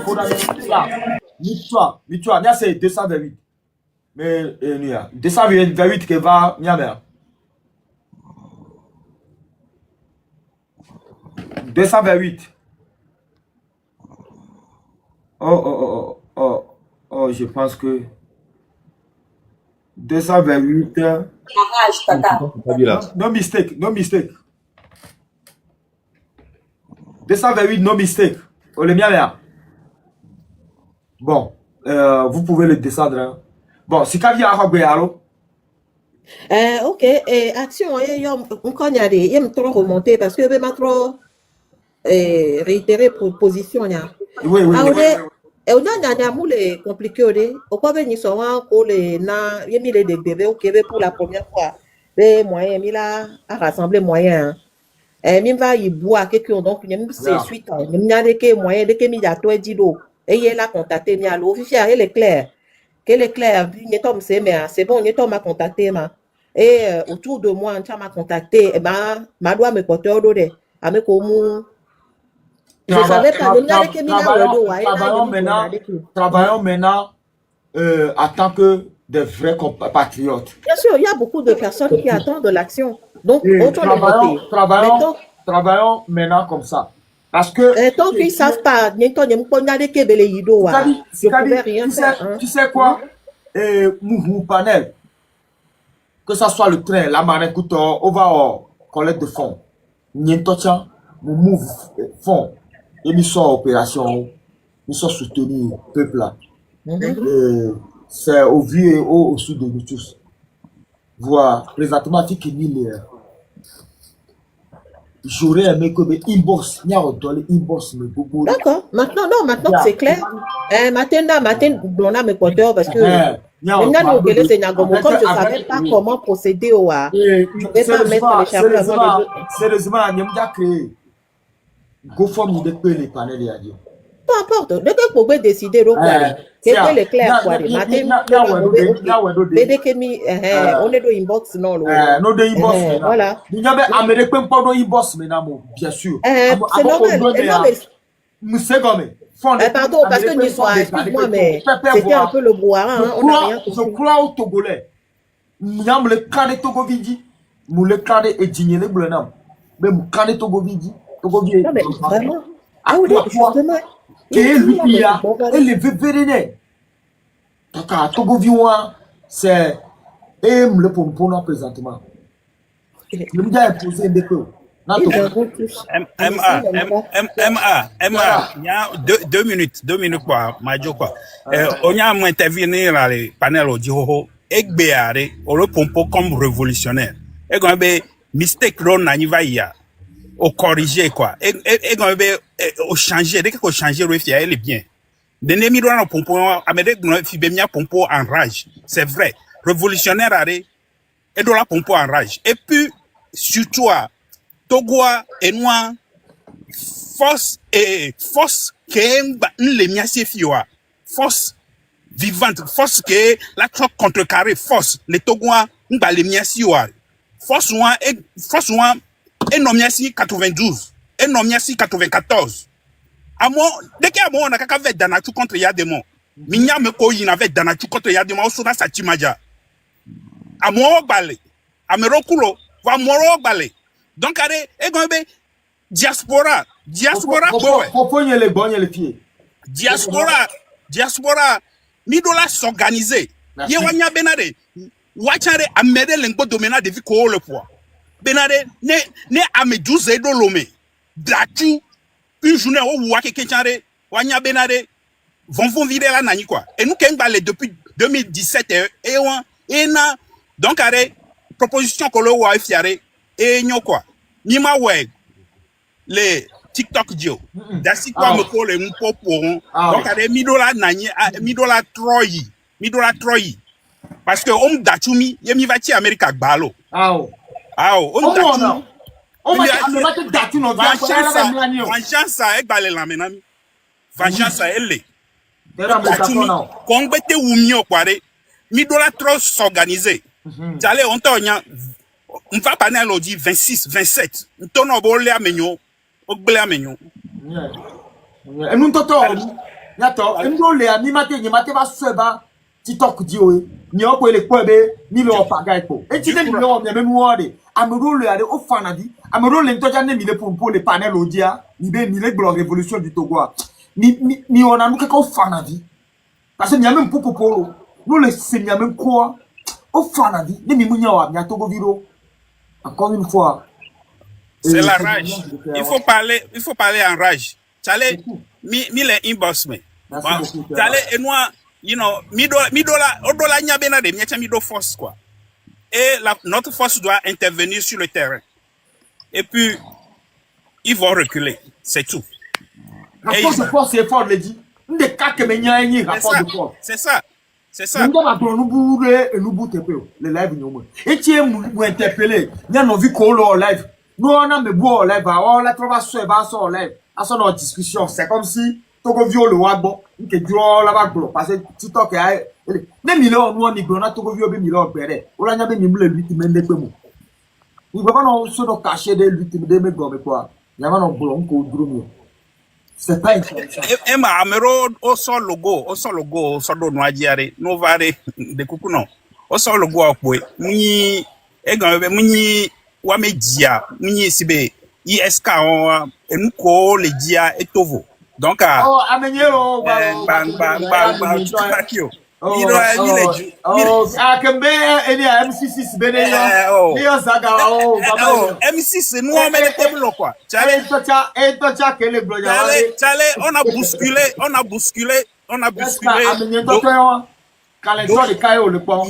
Mitua, là c'est 228. Mais 228 qui va Niamey. 228. Oh, je pense que 228. No mistake. 228, no mistake. Oh, le mien là. Bon, vous pouvez le descendre. Hein. Bon, si Kavi a alors. Ok, action, on connaît des, il me trop remonter parce que je vais trop réitérer proposition. Oui. Et on a moule compliqué, au quoi venir souvent pour les na, il mis les bébés au Québec pour la première fois. Les moyens, il a rassemblé moyens. Même va y boire quelqu'un donc il c'est suite. Il n'y a des moyens de que mis à toi dit l'eau. Et il a contacté mi à l'officier, il est clair. Quel est clair, c'est bon, il m'a contacté ma. Et autour de moi, on m'a contacté, et ben, ma doigt me porte au dos de, avec au mou. Je savais pas, travaillons maintenant en tant que des vrais compatriotes. Bien sûr, il y a beaucoup de personnes qui attendent de l'action. Donc, travaillons maintenant comme ça. Parce que. Tant qu'ils ne savent pas, je ne pouvais rien faire. Tu sais quoi? Mouvement panel. Que ça soit le train, la marée, on va en collecte de fonds. Nientocha, nous move fonds. Et nous sommes en opération. Nous sommes soutenus, peuple là. C'est au vu et au sud de nous tous. Voilà, présentement, tu es j'aurais aimé que mes inbox, d'accord, maintenant c'est clair. Matin, on a mes compteurs parce que comme je ne savais pas comment procéder au je ne vais pas mettre les charges avant sérieusement, il y a créé GoFundMe de les panels. peu importe. Dès que vous pouvez décider, quoi, que le clair, quoi, matin, dès que on est dans inbox, non, no de inbox, voilà. Il y avait américain pas dans inbox, bien sûr. C'est normal. Monsieur Gomme. Pardon, parce que Niçois, excuse-moi, mais c'était un peu le boire, hein, on n'a rien compris. Je crois au Togolais. Nous avons le cas de Togovidi, nous le cas de Edigné le Blenam. Mais le cas de Togovidi, non, mais vraiment. Ah oui, justement. Et lui, et les vénénés. Donc, à Togoviwa, c'est. Et le pompon présentement. Le gars est posé des peu. MA, il y a 2 minutes quoi, Majo quoi. On y a intervenir à les panels au Dioho, et béare, on le pompo comme révolutionnaire. Et quand même, mistake ron n'anivaïa, au corriger quoi. Et quand même, au changer, dès qu'on change, le fier, elle est bien. Dès que nous pompo, Amérique, nous fibemia pompo en rage. C'est vrai. Révolutionnaire, et de la pompo en rage. Et puis, surtout, Togoa et Noir, force que les miassiers fioa, force vivante, force que la troque contrecarré, force les Togoa, les miassiers, force et non miassi 92, et non miassi 94. À moi, dès qu'il y a un on a qu'à faire Danatou contre Yademo, Minya me koyi n'avait Danatou contre Yademo, sur la Satimaja. À moi, au balai, à me recouro, va moi au balai. Donc, allez, diaspora, midola s'organiser. Yewanya benade, wachare amede lengbo domena de vi ko le poids. Benade, ne ame 12 do lome. Datu, une journée au wake kenchare, wanya benade, vont vider la nani quoi. Et nous ken balé depuis 2017 et na, donc, allez, proposition que le wa fiare. Et n'y a quoi? Nima ouais les TikTok dio. Dasi quoi me colle un peu pour donc avec midola nani midola troyi parce que on datumi yemi vati America gbalo. On datumi. On va te datu no vengeance e gbale la menami. Vengeance elle. Datumi kongbete wumio kware midola trop s'organiser. J'allais on tonya on va parler à l'audi 26, 27. On tourne au bol à Megnon. Au blé à Megnon. Et nous t'entendons. Yato. Et nous les animatés, ni maté va se ba. TikTok dio. Ni on peut les poèbe. Ni le opagaï po. Et tu t'es mis on même moi de. Amero le aller au fanadi. Amero le n'toja ne mi le pour les panels audia. Ni be ni le blog révolution du Togo. Ni on a nous quelque au fanadi. Parce que ni a même pour nous les seigneurs même quoi. Au fanadi. Ni mi munya wa mi Togo viro. Encore une fois, c'est la rage. Il faut parler en rage. T'allais, mi les inbox me. T'allais et moi, you know, midola, odola nyabena de miacha mido force quoi. Et notre force doit intervenir sur le terrain. Et puis, ils vont reculer. C'est tout. Rapport de force c'est fort, le dit. N'de kake menya ni rapport de force. C'est ça. C'est ça. Nous avons nous bourrer et nous bouter le live nous. Et tu es interpellé. Nous avons vu qu'on le live. Nous on a me boire live. On la trouve sur le live. À son discussion, c'est comme si Togo viol le wagbo. Que draw la baglo parce que TikTok est. Même il on nous on migrona Togo viol be milo bere. On la nyabe mimle 8 mende pemo. Il va pas non se no cacher de 8 mende me gomme quoi. Il va non bolon ko dromio. C'est pas intéressant. Emma Amero au son logo, au son do noadiare, no vare de kukuno. Au son logo apwe. Muni egambe muni wame dia, muni sibe ISK on enuko le dia etovo. Donc amenyero bang tutakio. Akembe eni M6 bene yo. Ni osaga M6 nous on met les tableaux quoi. Chale kele blo ya. Chale on a bousculé. Calendrier de Kayo le pont.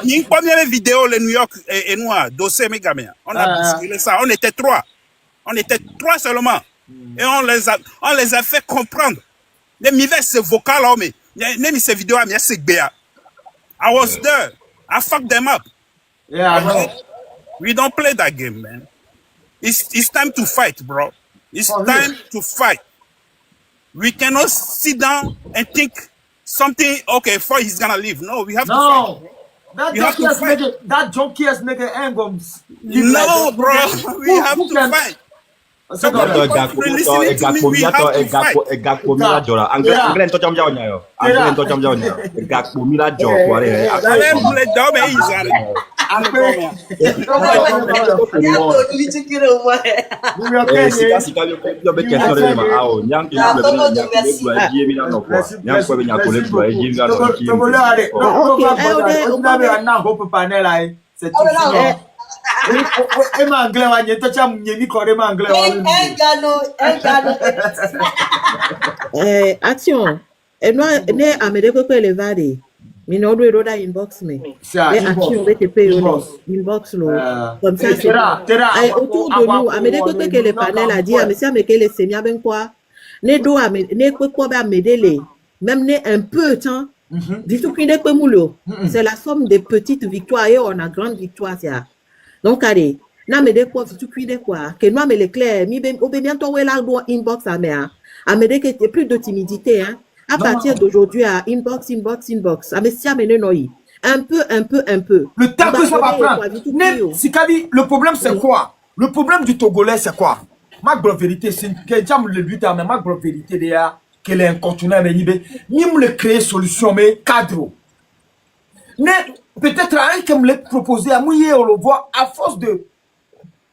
Ni première vidéo le New York et noir dossier mégamia. On a bousculé ça. On était 3 seulement. Et on les a fait comprendre. Les mivers c'est vocal là mais même ces vidéos à c'est béa. I was there. I fucked them up. Yeah, I know. We don't play that game, man. It's time to fight, bro. It's For real. time to fight. We cannot sit down and think something, okay, before he's gonna leave. No, we have to fight. No. That We have junkie to ass fight. nigga ain't gonna live like No, that. bro, we have Who to can- fight. So Somebody that- continue listening to me, we have to fight. Allez, vous les dormez, ils arrivent. Après- C'est tout. Anglais, Action. Et nous, amede kwe le vade. Mi no do roda inbox me. Et action BTP inbox lo. Comme ça c'est. Autour de nous, amede kwe que le panel a dit, monsieur ameke le semia ben quoi. Ne do amede ne kwe quoi ba amede le. Même ne un peu temps. Du tout qu'il est moulo. C'est la somme des petites victoires et on a grande victoire ça. Donc allez, na me de quoi tu cuide quoi que moi me l'éclair mi ben bientôt ouais là do inbox à mer. À me de que t'es plus de timidité hein. À partir d'aujourd'hui à inbox. À me si amener noi. Un peu. Le temps que ça va prendre. Sikabi, le problème c'est quoi? Le problème du Togolais c'est quoi? Ma grosse vérité, c'est que j'aime le but mais ma grosse vérité derrière qu'elle est incontournable mais ni me le créer solution mais cadre. Mais peut-être un qui me l'a proposé à mouiller on le voit à force de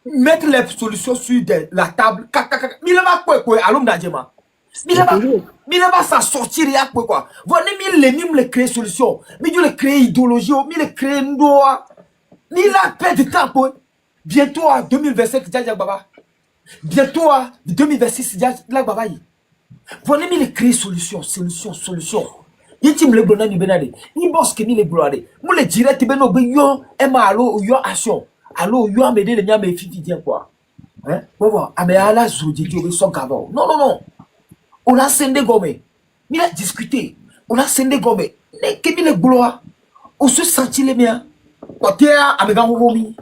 mettre les solutions sur la table. Mais là quoi allô Nadjema. Mais là va ça sortir ya quoi. Voilà mais les créer solution. Mais Dieu le créer idéologie, mais le créer ndoa. Ni la perte de temps quoi. Bientôt à 2025 Djadja Baba. Bientôt à 2026 Djadja Baba. Voilà mais le créer solution. Yiti me le blona ni benade. Ni boss ke ni le blonade. Mo le direct beno be yo e ma alo yo action. Alo yo amede le nya me fifi dien quoi. Hein? Bon, ame ala zoudi ki obe son kava. Non. On a sendé gomme. Il a discuté. On a sendé gomme. Ne ke mi le gloire. On se sentit les miens. Côté amega womi.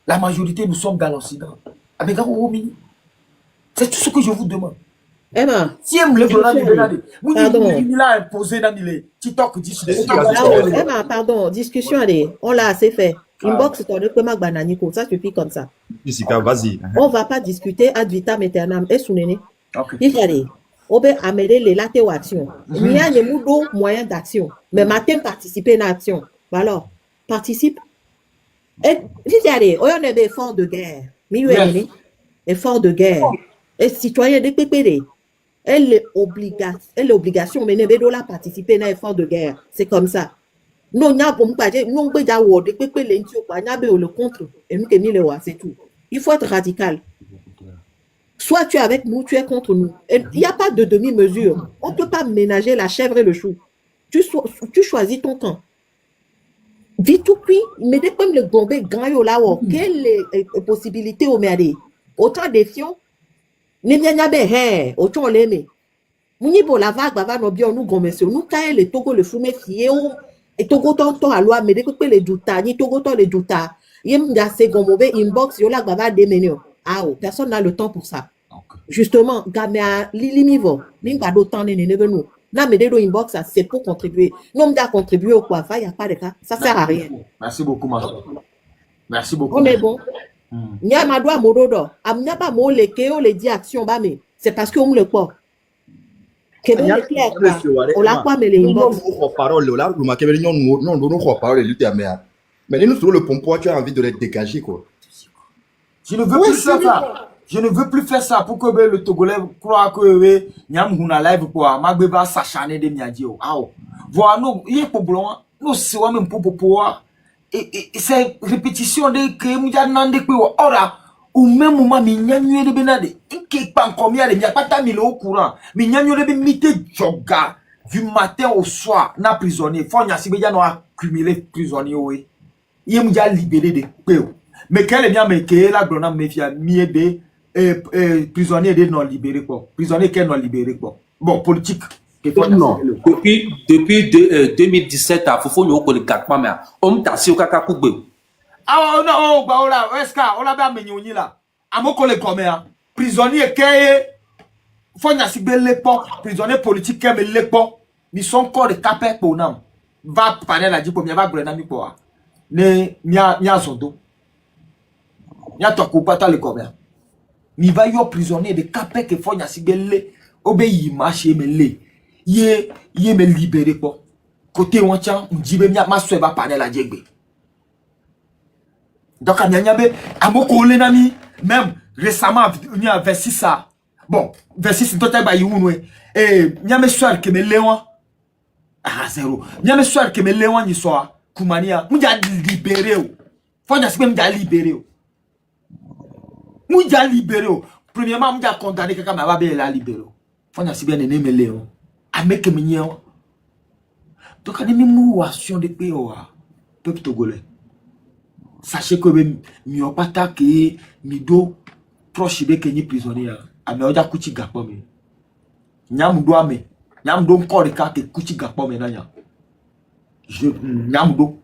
La majorité nous sommes dans l'Occident. Amega womi. C'est tout ce que je vous demande. Emma. Si elle me le benade. Il a imposé dans les TikTok Emma, pardon, discussion allez, on l'a assez fait. Inbox ton que ma banani comme ça suffit comme ça. Vas-y. On va pas discuter ad vitam aeternam et sounene. OK. Il fallait obe amele les latte action. Il y a des moyens d'action. Mais matin participer à l'action. Alors, participe. Et il y a des on est effort de guerre. Effort de guerre. Et citoyens de PPD. Elle est obligation mais ne veut pas participer à l'effort de guerre. C'est comme ça. Non, n'a pas dire non peut dire de PPD le contre et nous c'est tout. Il faut être radical. Soit tu es avec nous, tu es contre nous. Il n'y a pas de demi-mesure. On ne peut pas ménager la chèvre et le chou. Tu choisis ton camp. Dis tout puis, mais dès que le gombe grand yo là, quelle possibilité au merde? Autant défiant. Ne bien yabe autant l'aimé. Mouni pour la vague bava no bien nous gommesio nous kae le Togo le fume fié ou et Togo tonton à loi mais dès que les douta ni Togo ton les douta yem ga se gombe inbox yo la bava démenio. Ah oh, personne n'a le temps pour ça. Justement, gamea limivo n'imba d'autant ne nous. Na me do inbox c'est pour contribuer. Non m'da contribuer au quoi, il y a pas de cas, ça sert à rien. Merci beaucoup ma soeur. Merci beaucoup. On est bon. Nya madwa mododo, amnya ba mo lekeo le di action ba me. C'est parce que on le quoi. Que bon le clair quoi. On la quoi me les inbox. Non, parole là, nous marquons non parole lui ta mère. Mais nous sur le pompo, tu as envie de les dégager quoi. Je ne veux plus faire ça. Je ne veux plus faire ça pour que le Togolais croit que Nyam Huna live quoi. Magbe va s'acharner de Miadio. Ah oh. Voilà nous, il est pour blanc. Nous c'est même pour pouvoir. Et c'est répétition de que Mouja Nande quoi. Ora, au même moment, Mignanyo de Benade. Il n'y a pas encore mieux, il n'y a pas de au courant. Mignanyo de Benite Joga du matin au soir. Na prisonnier. Faut n'y a si bien accumuler prisonnier oui. Il y a Mouja libéré de peu. Mais quel est bien mais que la grande méfia miebe prisonnier de non libéré quoi. Prisonnier qui est non libéré quoi. Bon politique. Non, depuis 2017 à Fofo nous ko le gatma mais on t'a si o kaka kugbe. Ah non, bah là, est-ce qu'on l'a bien menyoni là. Amoko le comme prisonnier qui faut n'y asibe l'époque, prisonnier politique qui est l'époque, ils sont encore des capés pour nous. Va parler la dit pour m'y va grenami pour ne mia zondo. Mia to ko pata le combien. Mi va yo prisonnier de capés que faut n'y asibe le obéi marcher me le. Yé me libérer pour. Côté wancha, m'dibe mia ma soeur va parler la djegbe. Donc à Nyanyabe, à mon collègue nami, même récemment, il y a 26 ça. Bon, 26 total ba younwe. Et Nyame soir que me léon. Ah zéro. Nyame soir que me léon ni soir. Koumania, m'ja libéré ou. Faut n'y asibe m'ja libéré ou. M'ja libéré ou. Premièrement, m'ja condamné quelqu'un m'a babé la libéré ou. Faut n'y asibe néné me léon. Ameke me nyen. Donc à nemi mouation de paix ou. Peuple togolais. Sachez que mi opata que mi do proche de Kenya prisonnier ame oja kuchi gapo me nyam do ame nyam do encore de ka ke kuchi gapo me nanya je nyam do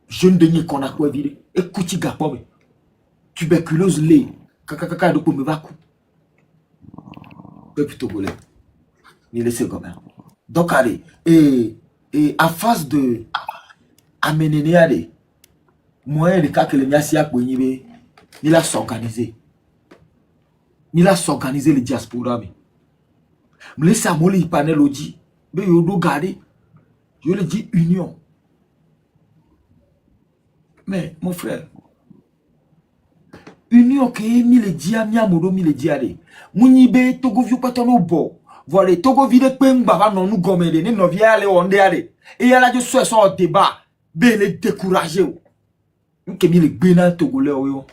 jeune de ni qu'on a quoi vide et kuchi gapo me tuberculose le kaka do ko me va ku peuple togolais ni laisser comme ça donc allez et en face de amenene allez moyen de cas que le Niasia Kwenyibe, il a s'organiser. Il a s'organiser le diaspora. Me laisse à moi le panel oji. Mais il doit garder. Je le dis union. Mais mon frère, union que mi le dia mi amodo mi le dia de. Munibe togo viu patono bo. Voilà togo vide peng baba non nous gomede ne no via le onde ale. Et yala je so so débat. Be le décourager. Que mi le gbena togolais oyo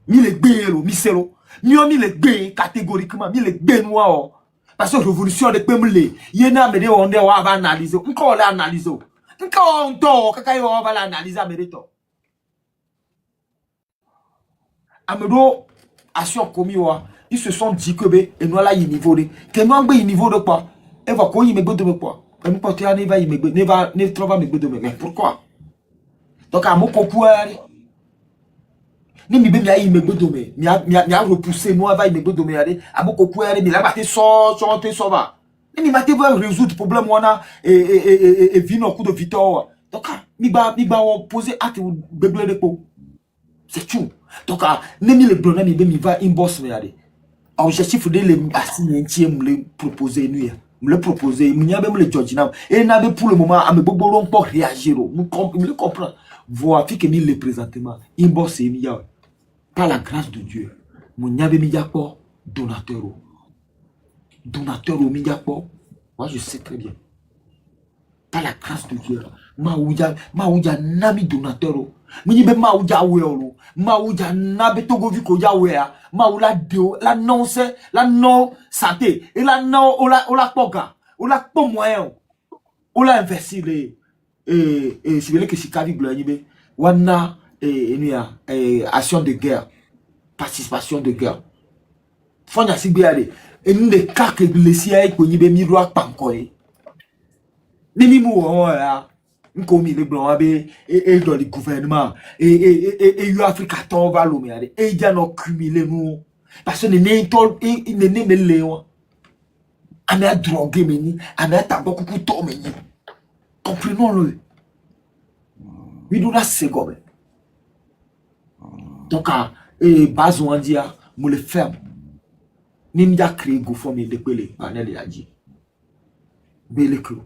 mi le gbelo mi selo mi le gbe catégoriquement mi le gbenwa o parce que révolution de pemle yena me de onde wa va analyser nko la analyser nko onto kaka yo va la analyser merito amedo action commis wa ils se sont dit que be et nous là y niveau de que nous ngbe niveau de quoi et va ko y me gbe de quoi et me porter ne va y me ne va ne trouver me gbe de mais pourquoi. Donc à mon coupouare, ni mi be mi ayi megbe dome, mi a repoussé nousava megbe dome aller, à mon coupouare mi la batte so va. Ni mi mate va résoudre problème wana et vino coup de victoire. Donc mi ba poser acte begle de po. C'est tout. Donc ni mi le donner mi be mi va inbox me aller. Objectif de le assigner me le proposer nous. Me le proposer, mi nya be me le judge et na be pour le moment a me bobo pour réagir. Me le comprendre. Voir que mi le présentement inbox et mi par la grâce de Dieu mon nyabe mi yapo donateur au mi yapo moi je sais très bien par la grâce de Dieu maouja nami donateur mi be maouja weolo maouja nabe togo vi ko ya we maoula de la non c'est la non santé et la non ola poga ola po moyen ola investir les et si vous voulez que si Kavi Gloanibe, wana action de guerre, participation de guerre. Fonya si biade, et nous des cas que les CIA Konibe miroir pankoye. Nimi mou ya, nkomi le blanc abe et dans le gouvernement et Africa ton va l'omé et il y a nos cumulé nous parce que ne tol il ne me léon. Amé drogué meni, amé tabac beaucoup to meni. Comprenons-le. Oui, nous là, c'est comme. Donc, base on dit, nous le ferme. Nous avons créé GoFundMe de les panels et a dit. Mais le clou.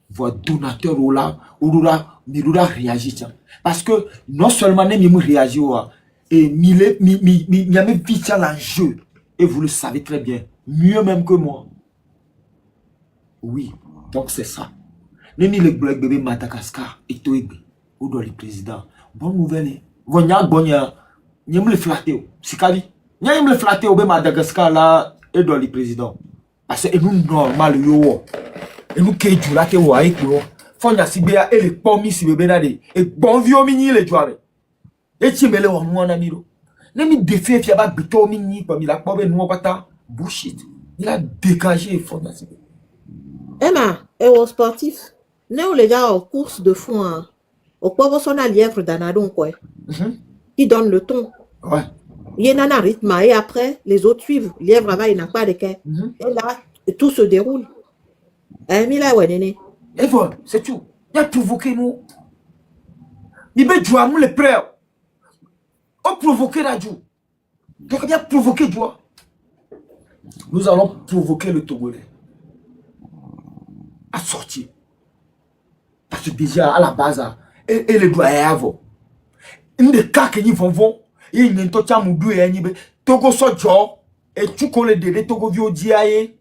Voir donateur ou là, nous réagir. Parce que non seulement nous réagir, et il y a même vite l'enjeu. Et vous le savez très bien. Mieux même que moi. Oui, donc c'est ça. Nemi le black bébé Madagascar et Toébé ou dans le président. Bonne nouvelle. Vonya bonya. Nyem le flatter. Sikali. Nyem le flatter au Madagascar là et dans le président. Parce que nous normal yo. Et nous keju là te wa eko. Fonya sibea et le pomi si bébé nade. Et bon vieux mini le joare. Et chimele wa mwana miro. Nemi défait fiaba bito mini comme il a pas nous pata. Bullshit. Il a dégagé Fonya sibea. Emma, et aux sportifs, nous les gars aux courses de fond, au pauvre son lièvre d'Anadon, quoi. Qui donne le ton. Ouais. Il y a un rythme et après, les autres suivent. Lièvre, il n'a pas de quai. Et là, tout se déroule. Mila, ouais, néné. Et voilà, c'est tout. Il a provoqué nous. Il veut jouer à nous les frères. On provoqué la joue. Donc il a provoqué joie. Nous allons provoquer le Togolais à sortir. Parce que déjà, à la base, et les doigts avant. Une des cas que nous vont, il y a un tocha moudou et un Togo sojo, et tu connais des Togo vio diaye.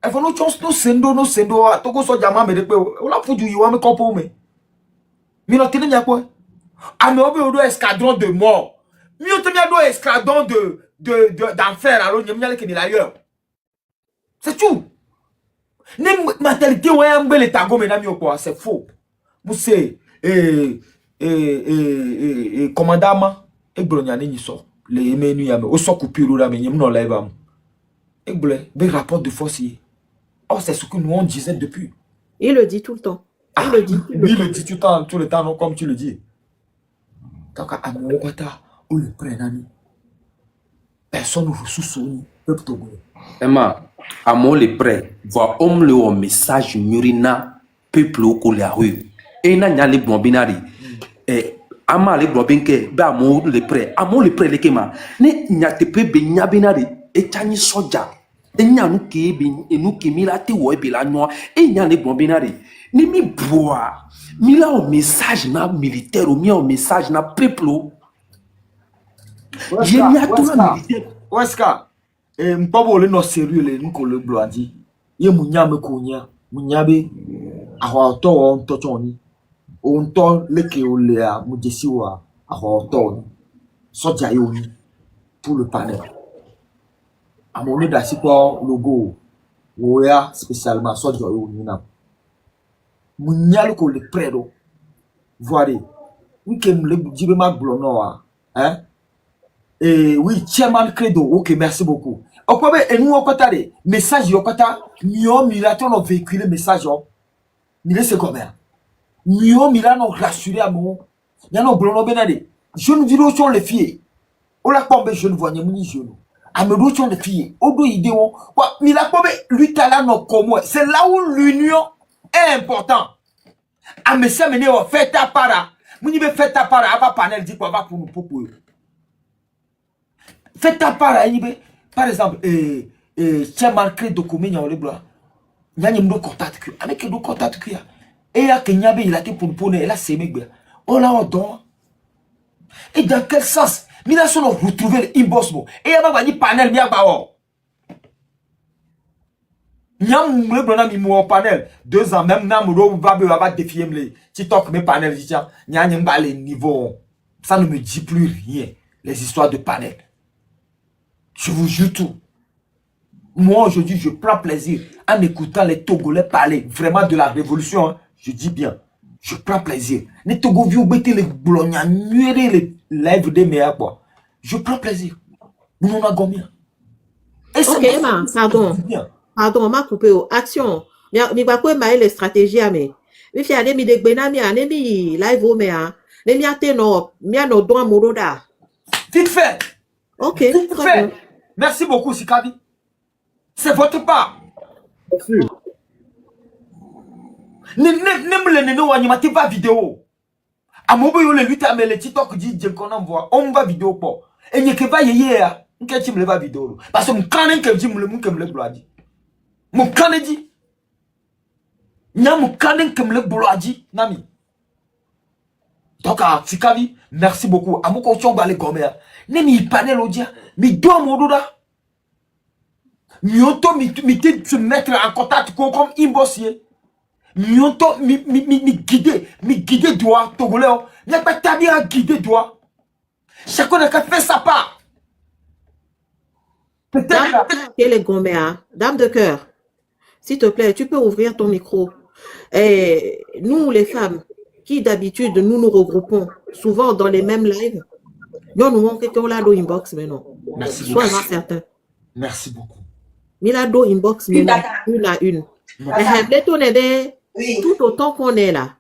Et vous no sendo, Togo soja ma me de pe, ou la fudu yiwa me kompo me. Mi no tene nya quoi? A me obe odo escadron de mort. Mi o tene do escadron d'enfer, alors n'y a que de l'ailleurs. C'est tout. Ne mentalité ouais un bel étago mesdames yo quoi, c'est faux. Mousse commandant e gbronya ni so le menu ya me o so coupure là mais no live am. E blé be rapport de force. Oh, c'est ce que nous on disait depuis. Il le dit tout le temps. Il le dit. Il le dit tout le temps, non, comme tu le dis. Donc, à mon kota, on le prenne. Personne ne ressource au peuple togolais. Emma, à mon le prêt, voit homme le message murina peuple au colère. Et n'a n'y a les bombinari. Ama les bombinke, ba mon le prêt, à mon le prêt les kema. Ne n'y a te peu benyabinari et tani soja. Et n'y a nous qui et nous qui milate ou et la noix et n'y a les bombinari. Ni mi bois, mi la un message na militaire ou mi un message na peuple. Il y a tout la militaire. Weska, mpabo le no sérieux le nous le bloadi. Ye munya me konya, munya be aho to on to choni. On to le ke o le a mujesi wa aho to. Soja yo ni pour le panel. À mon nez d'assiport logo, oya spécialement soja yo ni na. Munyalo ko le predo. Voyez, oui que le dibe ma blono hein. Et oui, chairman credo, ok, merci beaucoup. Okwabe et nous okota de message yokota, mio milaton no véhiculer message yo. Mile c'est combien? Mio milano rassurer à mon. Yano blono benade. Je ne vidéo sur les filles. Ola pombe je ne vois ni muni jeune. Amedo sur les filles. Odo idéo. Quoi, mila pombe lui tala no comme c'est là où l'union est important. A me se mene o fait ta para. Muni be fait ta para ava panel dit quoi va pour nous popo. Fait ta para yibe par exemple chairman credo komenya ole bla. Nyanye mdo contact ku. Avec do contact ku ya. Et ya kenya be il a été pour nous et là c'est megbe. Oh là on don. Et dans quel sens? Mina sono retrouver l'inbox bo. Et ya ba ni panel mi ba o. Nyam me blona mi mo panel 2 ans même na mo va défier me TikTok mes panel déjà nyanye mba les niveaux ça ne me dit plus rien les histoires de panel. Je vous jure tout. Moi aujourd'hui je prends plaisir en écoutant les Togolais parler vraiment de la révolution hein. Je dis bien je prends plaisir les Togolais bêter les blogna nuer les lives des meilleurs quoi. Je prends plaisir. Nous on a gagné. Ok, Emma, pardon, on m'a coupé. Action. Mi va quoi les stratégies à me. Mi fi ane mi de gbena mi ane mi live o me a. Ne mi ate no mi ano don moroda. Vite fait. Ok. Vite fait. Merci beaucoup Sikabi. C'est votre part. Ne me le no animati va vidéo. Amobo yo le lutte à me le TikTok dit je qu'on envoie. On va vidéo po. Et n'y que va yeye a. Nke ti me le va vidéo. Parce que mon canen que dit me le bloadi. Mon canen dit. Nya mon canen que me le bloadi nami. Donc Sikabi, merci beaucoup. Amoko chomba le gomer. Ne mi panel odia. Mi do mododa. Mionto mi se mettre en contact comme imbossier. Mionto mi guider doigt togolais. N'a pas tabi à guider doigt. Chacun a fait sa part. Peut-être les Goméa, dame de cœur, s'il te plaît, tu peux ouvrir ton micro. Et nous, les femmes, qui d'habitude, nous regroupons souvent dans les mêmes lives, nous manquons là dans inbox, mais non. Sois certain. Merci beaucoup. Milado inbox, mais non, une à une. Tout autant qu'on est là,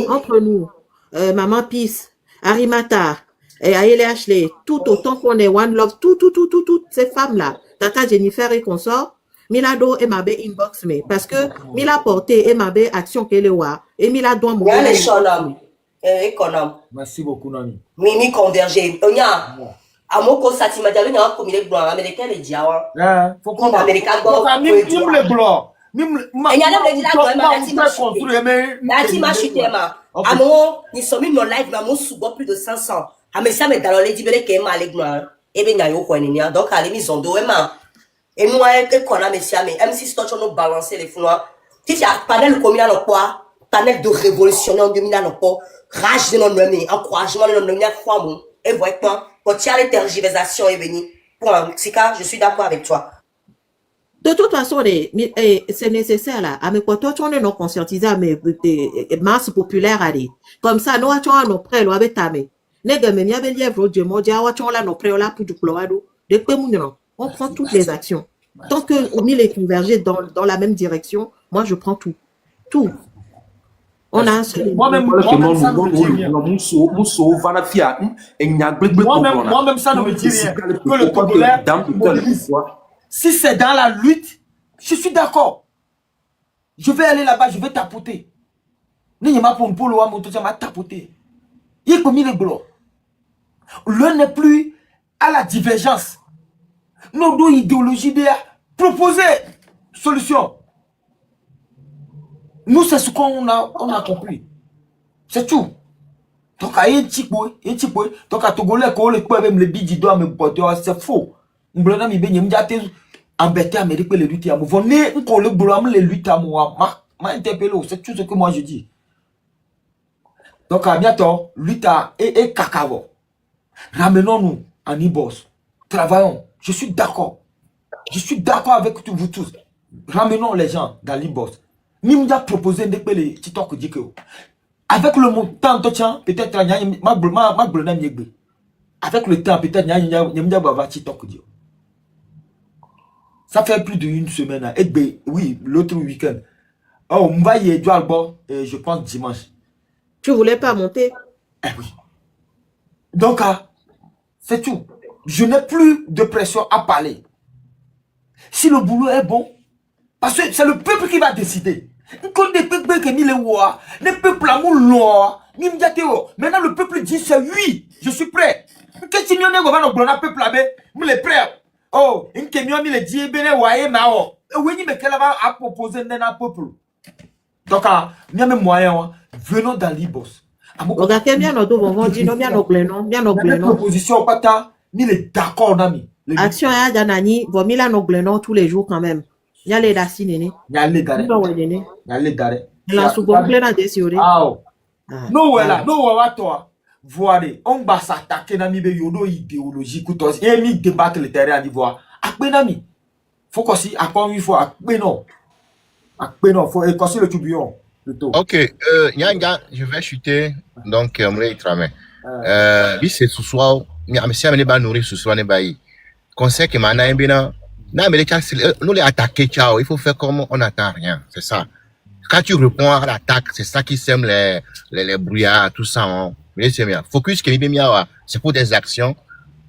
entre nous, Maman Peace, Arimata, Et Ayele Ashley, tout autant qu'on est One Love, toutes ces femmes-là, Tata Jennifer et consort, Milado et Mabe inbox me. Parce que Mila porté et Mabe action qu'elle est et Mila doit Il y a les mourir. chonam. Économe. Merci beaucoup, Nani. Mimi converger. On y a. Amoko Satima Diallo, il y a un comité blanc américain, les diawa. Faut qu'on Américain, donc, à mime les blancs. Et il y a des gens qui m'a chuté. Amo, nous sommes mis dans live, mais nous subons plus de 500. Mais ça, mais dans les dibélés qui est mal, et bien, il y a eu quoi, donc, à l'émission en dos, et moi, qu'on a, messieurs, mais M6 Touch, on nous balancer les fous. Si tu as un panel comme il y a le quoi, panel de révolutionnaire en 2000 ans, rage de non-nommé, encouragement de non-nommé, foi, et voyez quoi, quand tu as les tergiversations, et béni. Point, Sika, je suis d'accord avec toi. De toute façon, c'est nécessaire là. À mes côtés, on est non conscientisé à mes masses populaires à aller. Comme ça, nous avons nos prêts, nous avons tamé. Nègre, mais il y a des livres de mots, nous avons là nos prêts là pour du cloado. Depuis on prend toutes les actions. Tant que on est convergé dans la même direction, moi je prends tout. Tout. On a un seul. Moi-même, ça ne me dit rien. Moi-même, ça ne me dit rien. Que le Togolais, si c'est dans la lutte, je suis d'accord. Je vais aller là-bas, je vais tapoter. Il est comme il est blanc. L'un n'est plus à la divergence. Nos deux idéologies de proposer solution. Nous, c'est ce qu'on a compris. C'est tout. Donc, il y a un petit peu. Donc, à Togolais, quand on peut même le bidji doit me porter, c'est faux. On me dit, il y a embêté à me dire que les luttes à moi. Venez, on le blâme les luttes à moi. M'a interpellé, c'est tout ce que moi je dis. Donc, à bientôt, lutte et cacao. Ramenons-nous en Ibos. Travaillons. Je suis d'accord. Je suis d'accord avec vous tous. Ramenons les gens dans l'Ibos. Nimja proposé de payer les TikTok dikeo. Avec le montant de temps, peut-être avec le temps, peut-être TikTok dio. Ça fait plus d'une semaine. Et oui, l'autre week-end. Oh, Mbaye Doualbo, je pense dimanche. Tu voulais pas monter? Eh oui. Donc, c'est tout. Je n'ai plus de pression à parler. Si le boulot est bon, parce que c'est le peuple qui va décider. Quand les peuples qui mis les rois, les peuples à mon loi, maintenant le peuple dit c'est oui, je suis prêt. Qu'est-ce que nous avons le peuple là-bas? Nous les prêts. Oh, une camion mi le dit ben ouais mais oh, oui mais qu'elle va à proposer d'un peuple. Donc il même moyen venons dans l'Ibos. Regardez bien notre bon dit non bien nos glénons, bien nos glénons. Proposition pata, ni les d'accord nami. Action à Danani, bon mila nos glénons tous les jours quand même. Il y a les racines néné. Il y a les daré. Il y a les daré. La sous-bon glénon décioré. Ah. Non voilà, non voilà toi. Voyez, on va s'attaquer dans mes yodo idéologie coutos et mi débattre le terrain à d'ivoire. Akbenami. Faut qu'on s'y encore une fois akbeno. Akbeno faut écorcer le tourbillon plutôt. OK, Nyanga, je vais chuter donc Mrei Tramé. Oui c'est ce soir, mais si on va nourrir ce soir ne baï. Conseil que mana embena na mais nous les attaquer ciao, il faut faire comme on n'attend rien, c'est ça. Quand tu réponds à l'attaque, c'est ça qui sème les brouillards, tout ça. Hein. Mais c'est bien. Focus que c'est pour des actions.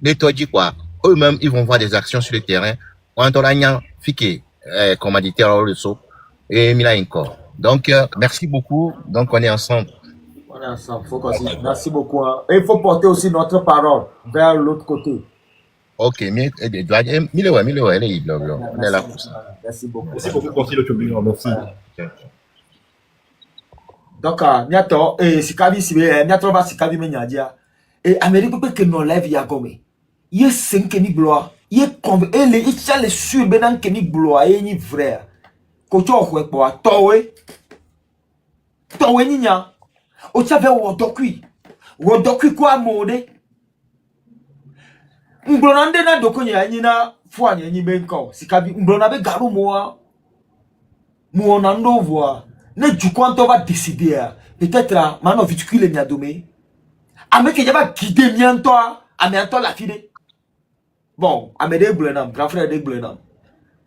Les toi dis quoi? Eux-mêmes, ils vont voir des actions sur le terrain. On t'aura rien fiqué, commandité alors le saut. Et Mila encore. Donc, merci beaucoup. Donc, on est ensemble. On est ensemble. Faut qu'on s'y... Merci beaucoup. Hein. Et il faut porter aussi notre parole vers l'autre côté. OK, mais mille ouais, on est là pour ça. Merci beaucoup. Merci beaucoup pour le tourbillon. Merci. Donc, niato sikabi sibe niato va sikabi menyadia et Amérique peut que non lève ya gomé. Ye 5 ni gloire, ye conv et les ichale sur benan que ni gloire et ni vrai. Ko to ko po towe ni nya. O chave wo dokui kwa mode. Mblonande na dokonya nyina fo anya nyi benko sikabi mblona be garu moa nando voa. Ne du coup on va décider peut-être maintenant viticule les miadomé avec que va guider mianto amianto la fille bon amede blenam grand frère de blenam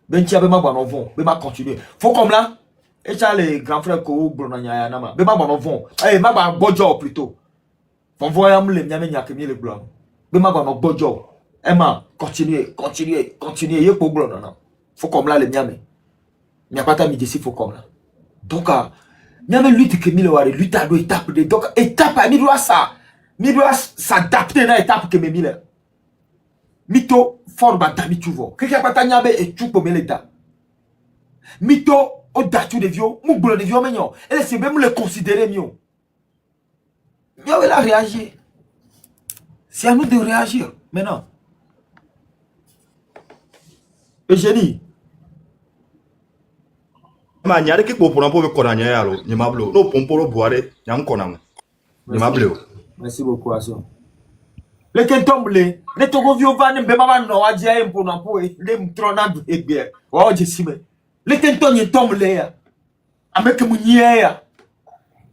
ben ti abema ba novon be ma continuer faut comme là et ça les grand frère ko blonanya na ma be ma ba novon eh ma ba bojo plutôt Fon voyam le miame nyakemi le blanc. Be ma ba no bojo. Emma, continuez. Ye ko blanc non. Faut comme là le miame. Nya pata mi desi faut comme là. Donc miame lutte que mi le wari lutte à do étape de donc étape mi doit s'adapter na étape que mi le. Mito fort batami tuvo. Que pata nyabe et tu pour l'état. Mito au datu de vieux, mou blanc de vieux menyo. Et c'est même le considérer mieux. Mieux il a réagi. C'est à nous de réagir maintenant. Eugénie. Ma nyare ki ko pour konanya yalo, ni mablo. No pompolo boire, nyam konam. Ni mablo. Merci beaucoup, Asso. Le kentomble, le togo vieux van be mama no adia pour na po e le mtronado e bien. Wa jesime. Le kentonye tomble ya. Ameke munye ya.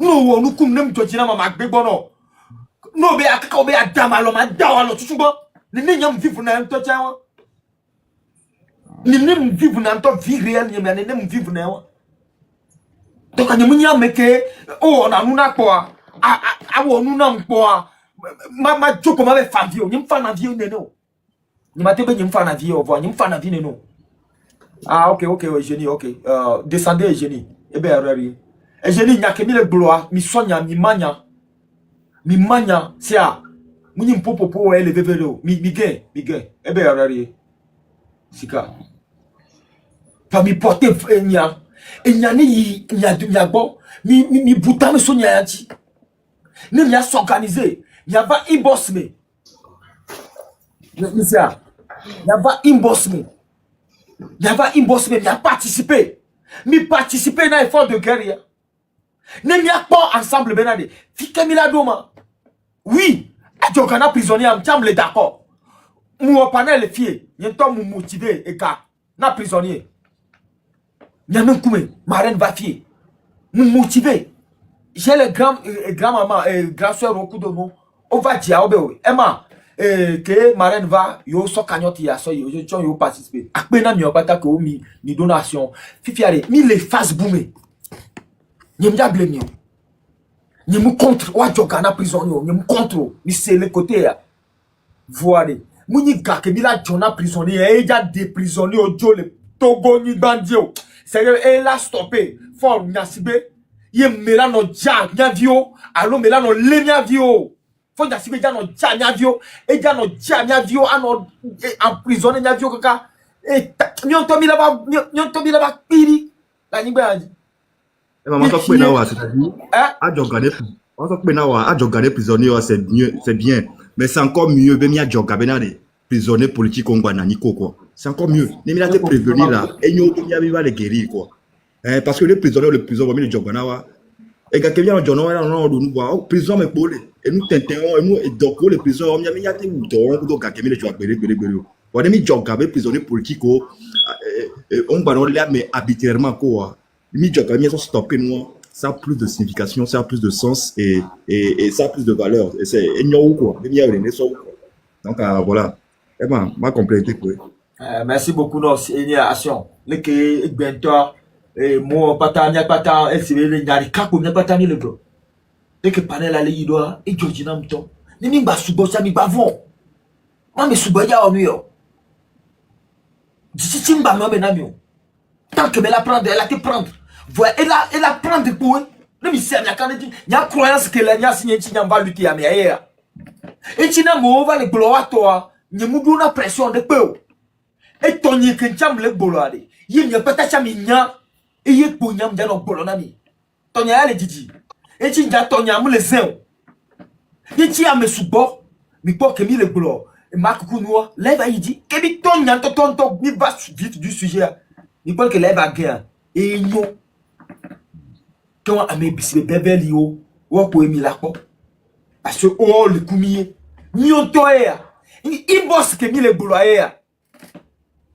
No wo nu kum nem tojina mama gbe bono. No be akaka be adama lo ma dawalo tutubo. Ni nyam vivu na nto chawa. Ni nem vivu na nto vie réel ni nem vivu na wa. Donc ni munya meke o na nuna ko a wo nuna mpo a ma joko ma be favio ni mfa na vie neno. Ni matebe ni mfa na vie o vo ni mfa na vie neno. Ah OK Eugénie OK. Descendez Eugénie. E be arari. Eugénie nyakemi le gloire mi sonya mi manya sia muni mpopopo eleve velo mi ge ebe arari sika pa mi porter enya ni nya gbo mi buta me so nya yanti ni nya s'organiser nya va inbox me ni sia nya va inbox me nya participer na effort de guerre ne nya pas ensemble benade fikemila doma. Oui, adjogana prisonnier am chamble d'accord. Mou panel fie, yentom mou motivé et ka na prisonnier. Nyame kume, marraine va fie. Mou motivé. J'ai le grand maman grand soeur au coup de mot. On va dire obe Emma que marraine va yo so kanyoti ya so yo participer. Akpena mi opata ko mi donation. Fifiare mi le face boumé. Nyemja blame ni mu contre wa jogana prisonnier ni mu contre ni c'est le côté ya voilà muni ga ke bila jona prisonnier e ja de prisonnier ojo le Togo ni bandio c'est e la stopper for nyasibe ye mela no ja nyavio alo mela no le nyavio fo nyasibe ja no ja nyavio e ja no ja nyavio ano emprisonner nyavio kaka e nyonto mila ba piri la nyigba Maman to na wa c'est-à-dire adjogane prisonnier c'est bien mais c'est encore mieux ben mi adjogana des prisonniers politiques congolais niko quoi c'est encore mieux ni mi la te prévenir là et nyo mi va les guérir quoi parce que les prisonniers le prison mi le jogana wa et quand vient jono wa non nous voir prison me bolé et nous t'interrompt et nous donc les prisonniers mi ya te donc do ga mi le jwa gbere wa mi jogabe prisonniers politiques on va non là mais arbitrairement quoi mi jogabe mi so stopper nous ça a plus de signification, ça a plus de sens et ça a plus de valeur. Et c'est quoi. Donc voilà. Eh ben, ma complété quoi. Merci beaucoup non action. Les que bientôt moi pata et c'est le nyari kako nya pata ni le bro. Et que panel ale idoa et Georgina mto. Ni mba subo sa mi bavon. Ma me subo ya o mio. D'ici timba me na mio. Tant que me la prendre, elle a te prendre. Voilà, elle a prendre pour eux. Le mystère, il y a croyance que la signé va lutter à mes ailleurs. Et tu n'as pas le gloire toi. Il y a une pression de peu. Et ton y est qu'un cham le bolade. Il n'y a pas ta chamigna. Et il y a pour yam dans le bolonami. Ton y a le didi. Et tu n'as ton yam le zéro. Et tu as mes sous-bords. Mais pour que mi le gloire. Et Marc Kounoua, lève à Idi. Que mi ton y a ton, mi va vite du sujet. Il faut que lève à guerre. Et non. Quand ame bisibe bebeli o wo po emi lapo parce que o le kumiye ni on to ya inbox ke mi le bolo ya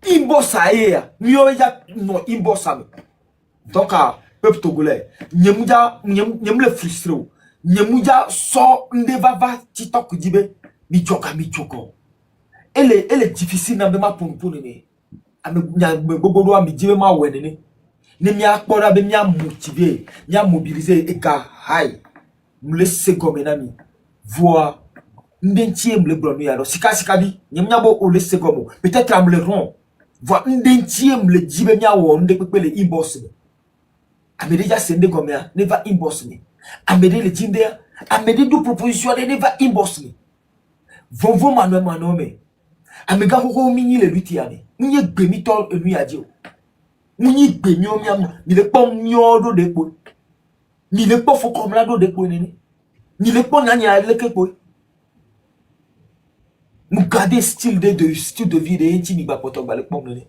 inbox ya ni o ya no inbox am donc peuple togolais nyem le frustré nyem ja so ndeva va TikTok dibe mi choko elle est difficile na be ma pour ne ame nya gbogbo do am dibe ma wenene ne mi akpora be mi motiver mi mobiliser e ka high me laisser comme nami Voix. Ndentième le bron ya sika sika bi nyamnyabo o le segomo peut-être am le rond voix ndentième le jibe nya wo nde pepe le inbox ni amede ja sende gomea ne va inbox ni amede le jinde amede do proposition ne va inbox ni vovo manome amega ho minyi le luti ane munye gbemi to enu ya je o munyi gbemi o miam ni le pom nyodo de po ni le po fo komla do de po ni le po nanya le kepo. Nous garder style de vie de inti mi ba poto ba le pom le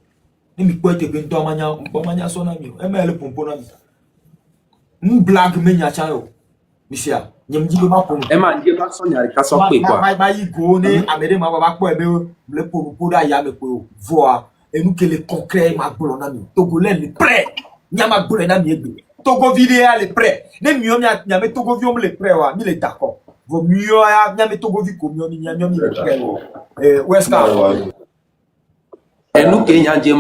ni mi poete ben to manya so na mi e me le pompo na mi mu blague me nya cha yo misia nyem ji ba pom e ma ndie ba so nya ka so pe kwa ma yi go ne amede ma ba po e be le pompo da ya me po voa et nous que le concret ma gbolo na mi togolais le prêt nya ma gbolo na mi egbe togo vidéo le prêt ne mi o nya me togo vi o le prêt wa mi le d'accord vaut mieux ya nya me togo vi ko mi o ni nya mi le prêt Weska. Et nous qui avons dit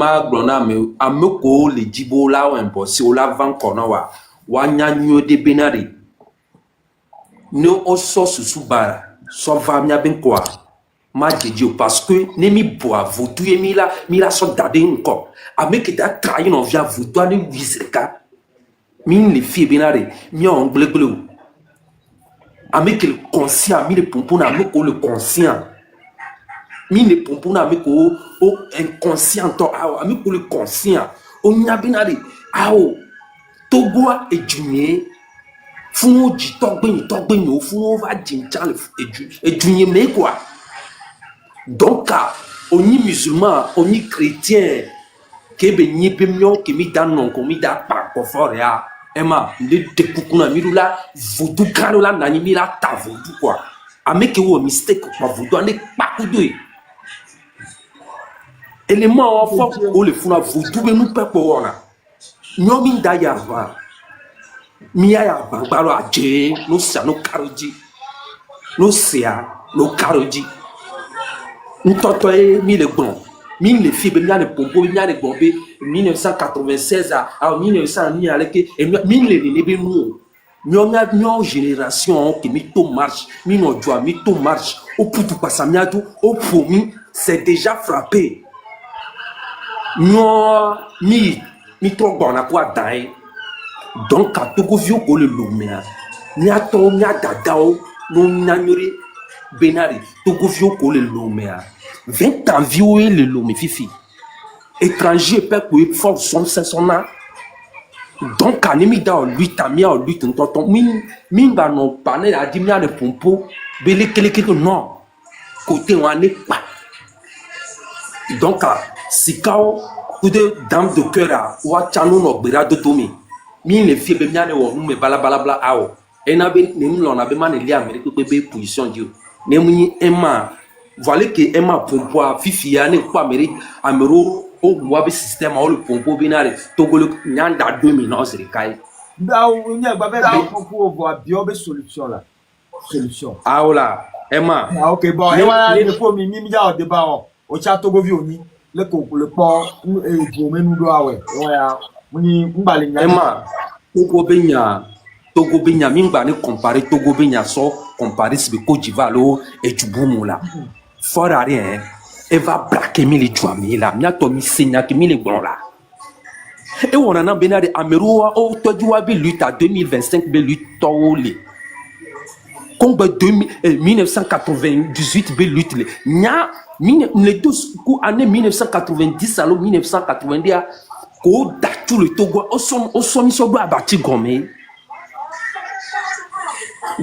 ameko le jibo la ou impossible si on la vend kona wa nyanyo de benari. Nous on sort sous bara, so va mia ben quoi. Ma jejo parce que ne mi boa vous tu mi la so dade encore. Ameke ta trahi non via vous toi ne viseka. Min les filles benari, mi on gleglo. Ameke le conscient, mi le pompona ameko le conscient. Mine pompona avec o inconscient avec le conscient o nyabinari ao togoa ejunye fun o ji togben o fun o va jinja ejunye me quoi donc oni musulman oni chrétien ke be nyi be mio ke mi dan non ko mi da pa ko fort ya ema le dekukuna mi la vodu kalo la nani mi la ta vodu quoi ameke wo mistake ko vodu ane pa kudo élément fort o le funa vodu be nu pepo wona nyomi da ya va mi ya va baro aje no sia no karoji no sia no karoji ntoto mi le bon mi le fi be mi le pompo mi le bombe 1996 à 1900 ni avec mi le be nu nyo génération qui mi to marche mi no joie mi to marche au putu pasamiatu au promi c'est déjà frappé. Nyo mi trop bon à quoi dai donc à togo vieux ko le lumea ni ato ni adadao no nyanyori benari togo vieux ko le lumea 20 ans vieux le lume fifi étranger peut que force son sona donc anemi da 8 ans mi a 8 tonton mi ba no pané a dit mi a le pompo bele kele non côté on n'est pas donc sikao de dame de cœur wa chanu no gbera do tomi mi le fie be mi ane wo me bala awo ena be ne mi lona be mane li Amérique be position dio ne mu ema voilà que ema pompo fifi ya ne ko Amérique amero o wa be système o le pompo be na re togolo nyanda 2000 no seri kai da o nya gba be pompo vo bio be solution la solution aola ema OK bon e wa le fo mi ja o de ba o cha togo vi oni le ko le po go menu do awe ya muni mbali nya ema togo benya mi ngba ni comparer togo benya so comparer sibe Côte d'Ivoire lo et Djibouti là fort à rien elle va braquer mi le joami là mi ato mi senya que mi le bon là et on en a benade ameroa o tojuwa be lutte à 2025 be lutte tawole combat 1998 be lutte le nya les deux années 1990 à 1990 ko datu le Togo au somi so do abati gomé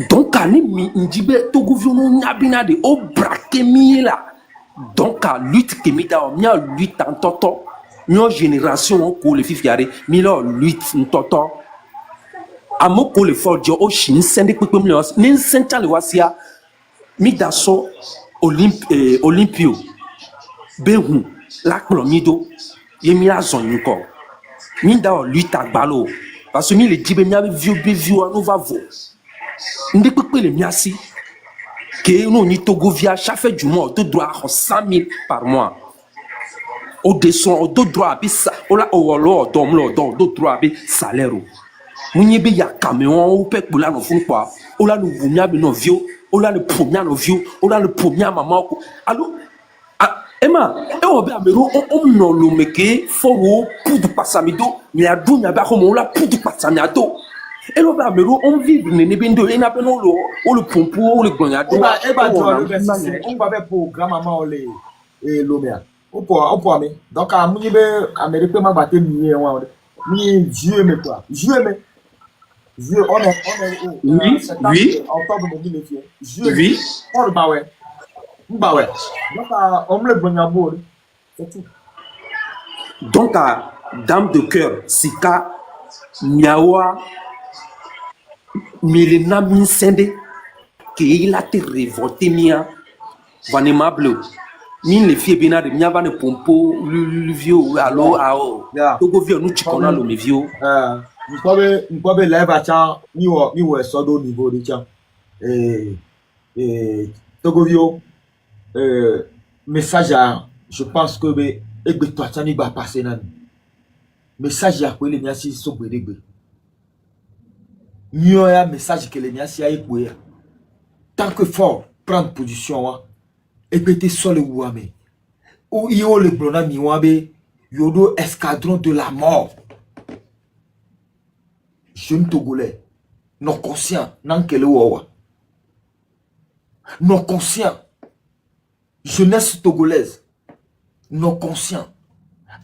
donc ani mi ndibe Togo viono nyabina de o braquer mi là donc à lutte que mi da mi a lutte en toto mi génération ko le fifiare mi la lutte en toto amoko le forjo o shin sende pepe mi le ni senta le wasia mi da so Olympio behu la clomido yemi la zonko mi da lutte agbalo parce que mi le dibe mi vieux no va vo ndé pepe le miasi que no ni Togo via chaque fin du mois de droit 100 000 par mois au descend au droit bi ça o la o lo do mlo do droit bi salaire Mouniebe ya camion ou pe pour la no fun quoi. O la no vumia be no vieux, o la le premier no vieux, o la le premier maman ko. Allo Emma, e o be amero o no lo meke foro pour du passamido, mais a dunya ba ko mo la pour du passamiado. E lo be amero on vive ne bendo e na be no lo o le pompo o le gbonyado. Eba jo le besi, on va be programme maman o le lomea. O po ami. Donc a mouni be Amérique ma batte mi wa. Mi juillet me quoi. Juillet me. Juillet on est Oui. octobre 2021. Juillet. Oui. On le bawe. Mbawe. Donc on me le gbonyabo. C'est tout. Donc à dame de cœur, Sika Miawa Milena Minsende qui il a été révolté mia vanema bleu. Min les filles bien de mia va ne pompo le vieux allo ao. Togo vieux nous chikona lo me vieux. Mpobe live acha mi wo sodo niveau de cha. Togo vieux message à, je pense que egbe to acha ni ba passer nan. Message à quoi les mia si so gbedegbe. Mio ya message que les mia si ay quoi. Tant que fort prendre position wa egbe sur le ouame. Ou yo le blona mi wabe yodo escadron de la mort. Jeune Togolais non conscient nan kele wawa. Non conscient. Jeunesse togolaise non conscient.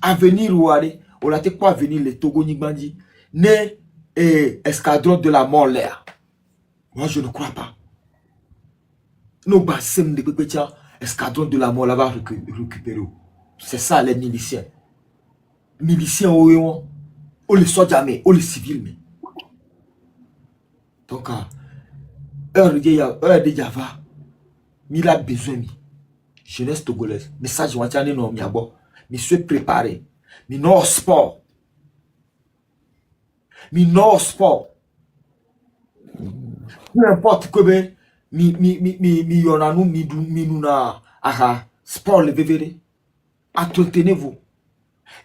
Avenir ouare, on a pas venir les Togo Nigbandi, né escadron de la mort l'air. Moi je ne crois pas. Nos bassins de Pépetia, escadron de la mort là-bas récupérer. C'est ça les miliciens. Miliciens ou les soldats mais ou les civils mais. Donc heure de Java, il a besoin de jeunesse togolaise. Message wachane non miabo. Mi suis préparé. Mi non sport. Mi non sport. Peu importe que mi yonanou mi nuna aha sport le vevere. Entretenez-vous.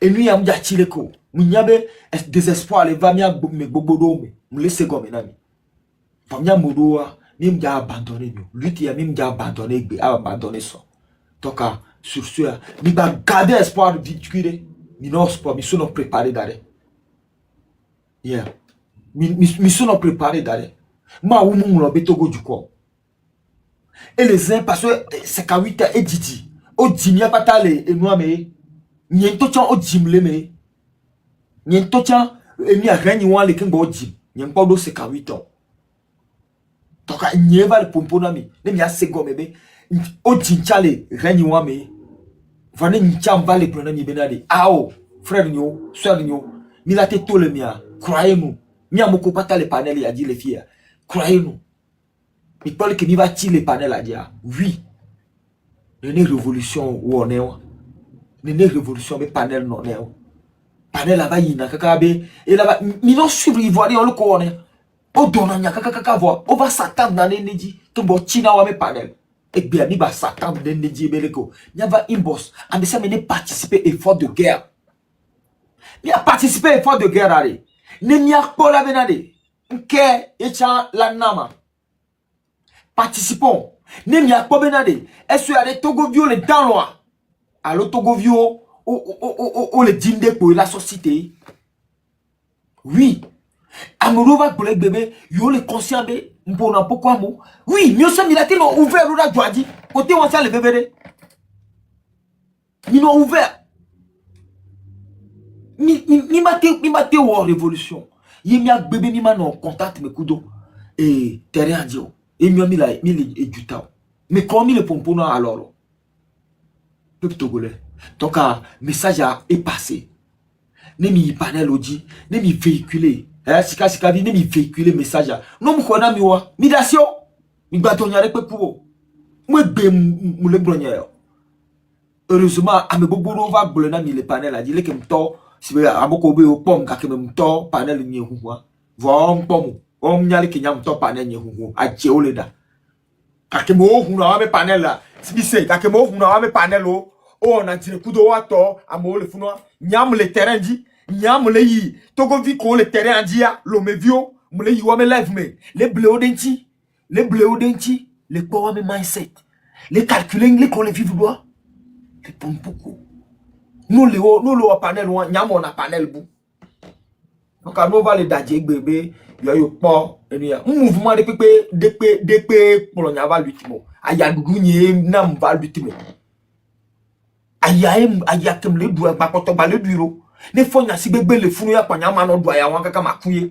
Et nous yam ja chileko. Mi nyabe désespoir le va mia me bobodo me laisser comme nami. Va mia modoa mi mja abandonné mi. Lui ti mi mja abandonné ça. Donc sur ce, nous va garder espoir de victoire. Nous non sport, nous sommes préparés d'aller. Yeah. Nous sommes préparés d'aller. Moi ou mon betogo du corps. Et les uns parce que c'est qu'à 8 et Didi. Au dîner pas t'aller et moi mais n'y to chan au dîner mais n'y to chan et n'y a rien ni wan le kin bo dîner. N'y pas do c'est qu'à 8 ans. Donc n'y va le pomponami. Ne m'y a sego bébé. Au dîner rien ni wan mais Vane n'cham va les prendre ni benade. Ao, frère nyo, soeur nyo, milate tout le mia. Croyez-nous. Mia moko pata les panels y a dit les filles. Croyez-nous. Il parle que mi va tirer les panels a dit. Oui. Nene révolution ou on est. Nene révolution mais panel non est. Panel là-bas yina kakabe et là-bas mi non suivre ivoirien on le connaît. O donna nya kaka voix. On va s'attendre dans les neji que bo china wa me panel. Et bien, il va s'attendre d'un Beleko. Il va inbox. En ça, il participer à l'effort de guerre. Il a participé à l'effort de guerre. Il n'y a pas la benade. Qu'est la nama. Participons. Il n'y a pas benade. Est-ce qu'il y a des Togovio les dents noirs? Alors Togovio, ou les dîmes pour la société. Oui. Amorova pour les bébés, yo les conscients de m'pona pourquoi mo. Oui, mieux ça il a été ouvert là Joadi. Côté on ça les bébés. Ils l'ont ouvert. Mi mate ou révolution. Il y a bébé mi mano contact me kudo et terrain dio. Et mi mi la mi le du temps. Mais comme il le pompono alors. Peuple togolais. Donc un message est passé. Ne mi panel odi, ne mi véhiculer. Sika vi ne mi véhiculer message. Non mo kona mi wa. Mi dasio. Mi batonya rek pour. Moi be mu le bronya. Heureusement ame boboro va blona mi le panel a dit le kemto si be amoko be o pom ka kemto panel ni huwa. Vom pom. Om nyale ke nyam to panel ni huwa. A je oleda. Ka kemo hu na me panel la. Si se ka kemo hu na me panel o. Oh, on a tiré coup de water, à le funo, nyam le terrain dit, nya mulei togo vi ko le terrain andia lo me vio mulei wa me live me les bleu denti les power me mindset les calculer les ko le vivre doit les pom beaucoup nous le panel wa nya mo na panel bu donc on va le dadje bébé yo po enia mouvement de pour nya va lutimo aya dudu nye na mva lutimo aya kem le du ba koto ba le bureau ne fonya si bebe le funu ya kwanya ma no do aya wan kaka makuye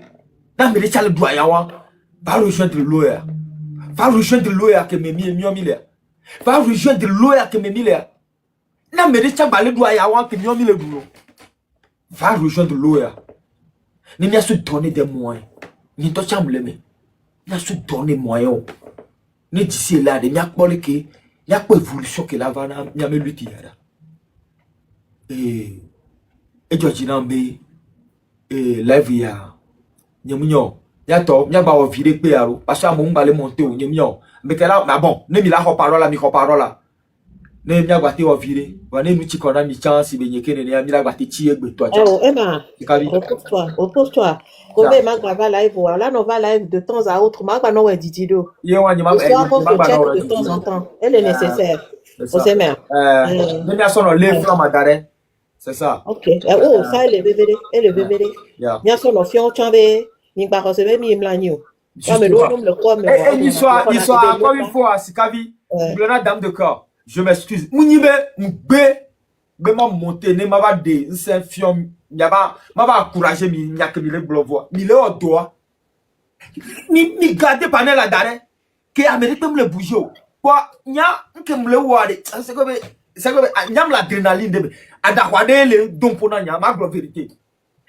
na me le chale do aya wan va rejoindre le lawyer que me mi mille va rejoindre le lawyer que me mille na me le chaba le do aya wan que mi mille duro va rejoindre le lawyer ni mia se donner des moyens ni to chamble me na se donner moyens ni d'ici là de mia kpole ke ya ko évolution que la va na mia me lutti yara et George Nambe live ya nyemunyo ya to nya ba o vire pe aro parce que mo ngale monter o nyemunyo mais que là bon ne mi la ho parola ne mi agba te o vire wa ne nu chi kona mi chance be nyeke ne mi la gba te chi egbe to aja Oh, Emma, repose-toi. Comme ma grava live, là, on va live de temps à autre. Ma grava, non, ouais, Didido. ye wa nyama Le soir, on se check de temps en temps. Elle est nécessaire. On sait même. ne mi aso no le flam adare c'est ça Ok. Oh, ça, elle est bébé. Elle est bébé. yeah Bien sûr, nos fions, tu avais, il va recevoir, mais il me l'a dit. Ah, mais l'autre, le quoi, mais et l'histoire encore une fois Sikavi Blena dame de corps je m'excuse Mounibe mbe ma monter ne ma va de c'est fiom yaba ma va encourager mi nyak mi le blovo mi le odoa mi garder panel la dare que Amérique me le bouger quoi nya nke me le wade c'est que nyam l'adrénaline de adakwade le dompona nya ma vérité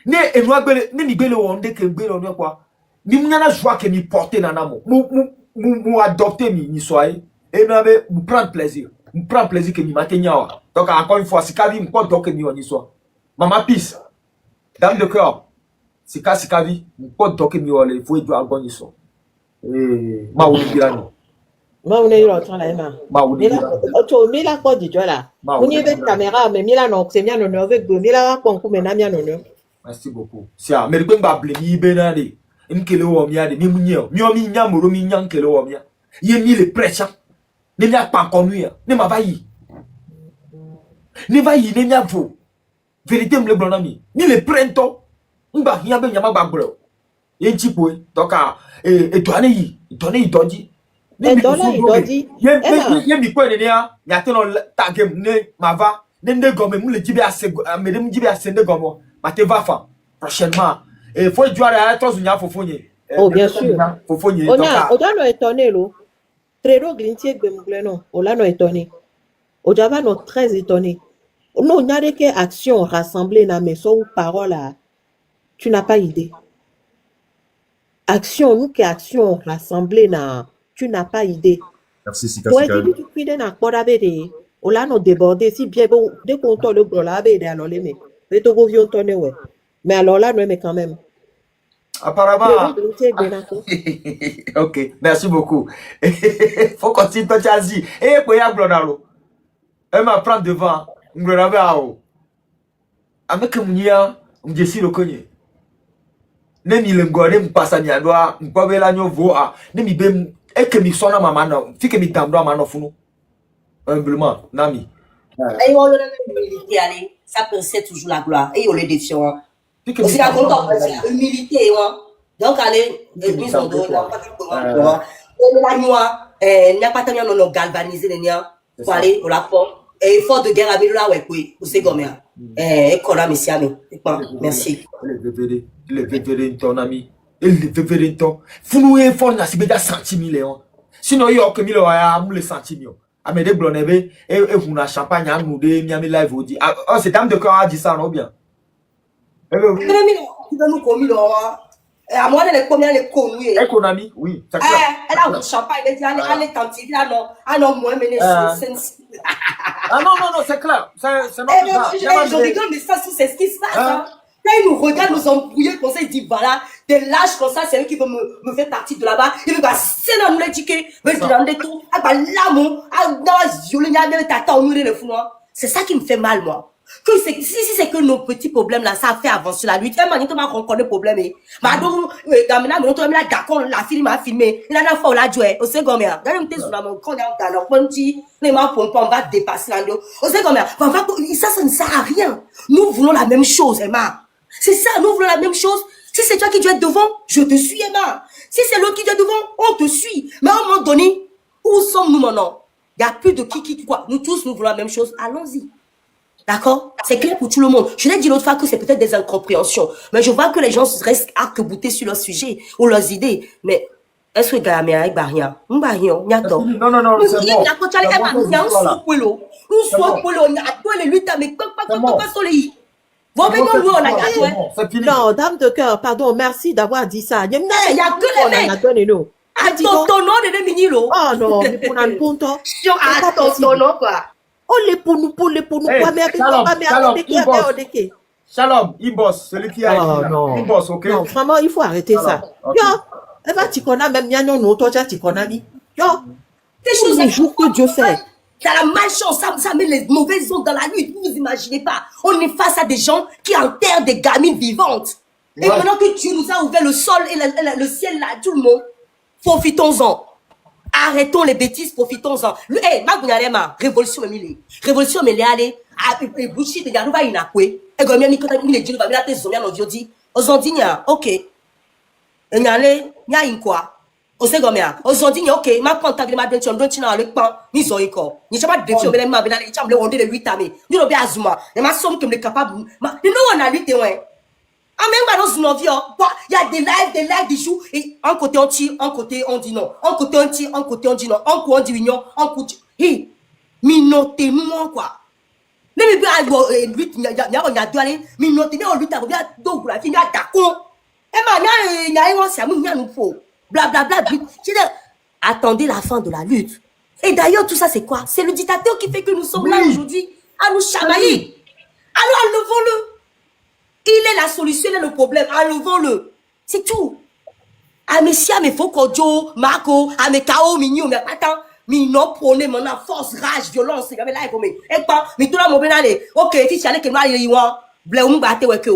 ne enwa gbele ne mi gbele wonde ke gbele on quoi ni mnyana joie que mi porter nanamo mu adopter mi soyez et me prendre plaisir que mi matenya donc encore une fois Sikavi me quoi donc mi on soit mama peace dame de cœur Sikavi me quoi donc mi on le faut du album so ma ou birani ma on est là Emma ma ou to mi la ko di jola on y avait caméra mais mi la non c'est bien non avec mi la ko ku mena mi non merci beaucoup si a me ba blemi be na de nkele wo mi ade mi munye mi o mi nya moro mi nya nkele wo mi ye mi le pressure ne mi a pas connu ne ma va yi ne va yi ne mi a vo vérité me le blonami ni le prento ngba hiya be nyama ba bro ye nchipo donc e to ane yi doji ne mi doji ye mi ko ne ya ya te no tagem ne ma va ne ne gomme mu le jibe ase me dem jibe ase ne gomo ma te va fa prochainement et faut jouer à toi nya fofonye oh bien sûr fofonye donc on a étonné lo Trero Glintier Bemgleno, on l'a étonné. Au Java, nous très étonné. Non, il n'y a que action rassemblée dans mes ou paroles. Tu n'as pas idée. Action, nous que action rassemblée dans, tu n'as pas idée. Merci, Sika. Toi, tu cuides dans quoi d'abédé. On l'a nous débordé si bien bon, dès qu'on tourne le gros là, abédé, alors les mecs. Mais tu reviens tourner, ouais. Mais alors là, nous, mais quand même. Apparemment. Ok, merci beaucoup. Faut continuer ton chazi. Et pour y avoir blonalo. Elle m'a prendre devant. M'grenabe ao. Avec mounia, m'jesi le konye. Ne mi le ngore m'passa ni adwa, m'pabe la nyo voa. Ne mi bem et que mi sona mama no. Fi que mi tamdo mano funu. Humblement, nami. Et on le humilité aller, ça pensait toujours la gloire. Et on le défiant. Aussi la content humilité donc allez mise en dehors là pas la noix n'a pas tellement non galvaniser les nia pour aller au la forme et effort de guerre à là ouais quoi c'est comme et kola monsieur merci le vévérin ton ami le vévérin ton funu effort na sibeda centimille sinon yo que mille ya mu le centimille amede blonebe et huna champagne à nous de miami live odi oh c'est dame de cœur a dit ça non bien à moi les combien les connus économie oui elle a un champagne elle dit allez tantine ah non moi mener ah non c'est clair c'est notre je rigole mais ça c'est ce qui se passe quand ils nous regardent nous embrouiller comme ça ils disent voilà des lâches comme ça c'est eux qui veulent me faire partie de là-bas ils veulent c'est dans nous l'étiquette veulent demander tout ah bah l'amour ah dans violer les tata on nous les fous c'est ça qui me fait mal moi Que si c'est que nos petits problèmes là, ça a fait avancer la lutte. Maintenant, tu m'as rencontré problème. Madame, d'accord, la fille m'a filmé. Il a la fois, on l'a joué. On sait combien. Quand on était sur la main, quand on est dans le petit, on va dépasser l'anneau. On sait combien. Ça ne sert à rien. Nous voulons la même chose, Emma. C'est ça, nous voulons la même chose. Si c'est toi qui dois être devant, je te suis, Emma. Si c'est l'autre qui doit être devant, on te suit. Mais à un moment donné, où sommes-nous maintenant? Il n'y a plus de qui, quoi. Nous tous, nous voulons la même chose. Allons-y. D'accord? C'est clair pour tout le monde. Je l'ai dit l'autre fois que c'est peut-être des incompréhensions. Mais je vois que les gens restent arc-boutés sur leur sujet ou leurs idées. Mais est-ce que Gamé avec Barrière? Non, c'est Non, dame de cœur, pardon, merci d'avoir dit ça. Il y a que les mecs. Attends, ton nom de Minilo. Oh non, mais pour un ponto. Attends, ton nom, quoi. Oh, les pour nous, Shalom, Ibos, celui qui a écrit. Non. Ibos, ok? Non, vraiment, il faut arrêter ça. Okay. Yo, elle va t'y connaître, même Nyan, non, toi, tu connais, yo. Des choses les jours que Dieu fait. T'as la malchance, ça met les mauvaises ondes dans la lutte. Vous imaginez pas. On est face à des gens qui enterrent des gamines vivantes. Et maintenant que Dieu nous a ouvert le sol et le ciel là, tout le monde, profitons-en. Arrêtons les bêtises, profitons-en. Hey, Magounalema, révolution, révolution, mais allez, et bullshit, il y a pas une acoué. Et comme il y a une quand il est dit, il va venir à tes zones, on dit, aujourd'hui, ok. Et il y a une quoi. On sait combien. Aujourd'hui, ok, ma contact de ma donne, donne, tu n'as le pain, ni zo iko. Ni chama de défi, mais ma ben allez, tu as on dit le 8 amé. Ni le bien azuma. Et ma somme que me capable. Ma, nous on a lutte, ouais. Ah, même dans nos vies, il y a des lives, des jours, et un côté on tire, un côté on dit non. Un côté on tire, un côté on dit non. Un côté on dit union, un côté. Hé, minotez-moi, quoi. Ne me pas lutte, il y a deux allées, minotez-moi, on lutte, il y a deux, la fille, il y a d'accord. Eh ben, il y a un, c'est un mou, il y a un faux. Blablabla. Attendez la fin de la lutte. Et d'ailleurs, tout ça, c'est quoi? C'est le dictateur qui fait que nous sommes là aujourd'hui à nous chamailler. Alors, enlevons-le. Il est la solution, il est le problème. Enlevons-le. C'est tout. Amesia, mais faut que Joe, Marco, Amekao, Mignon, mais attends. Mignon, prenez maintenant force, rage, violence. C'est comme là, comme et pas, mais tout le monde bien aller. Ok, si tu allais que moi, il y a bleu, batte, ouais, que.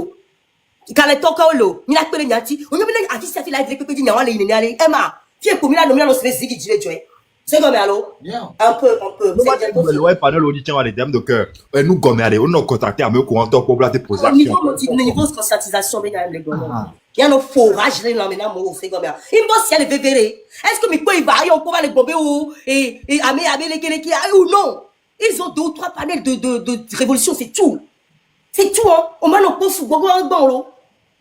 Quand les toca lo, ni la pele nyati, on yobele afisi afi live le pepe di nyawa le ine ale. Emma, fie ko mi la no mi la no se zigi dire joy. C'est comme allo? Un peu. Ouais, panel auditeur les dames de cœur. Nous comme aller, on a contacté à me courant pour te poser action. Niveau de conscientisation ben les gars. Il y a nos forages là maintenant mo c'est comme ça. Il bosse il le bébé. Est-ce que mi peut y varier on peut les bomber ou et amé les qui ou non? Ils ont 2 ou 3 panels de révolution, c'est tout. C'est tout hein. On m'a non pofu gogo dans l'eau.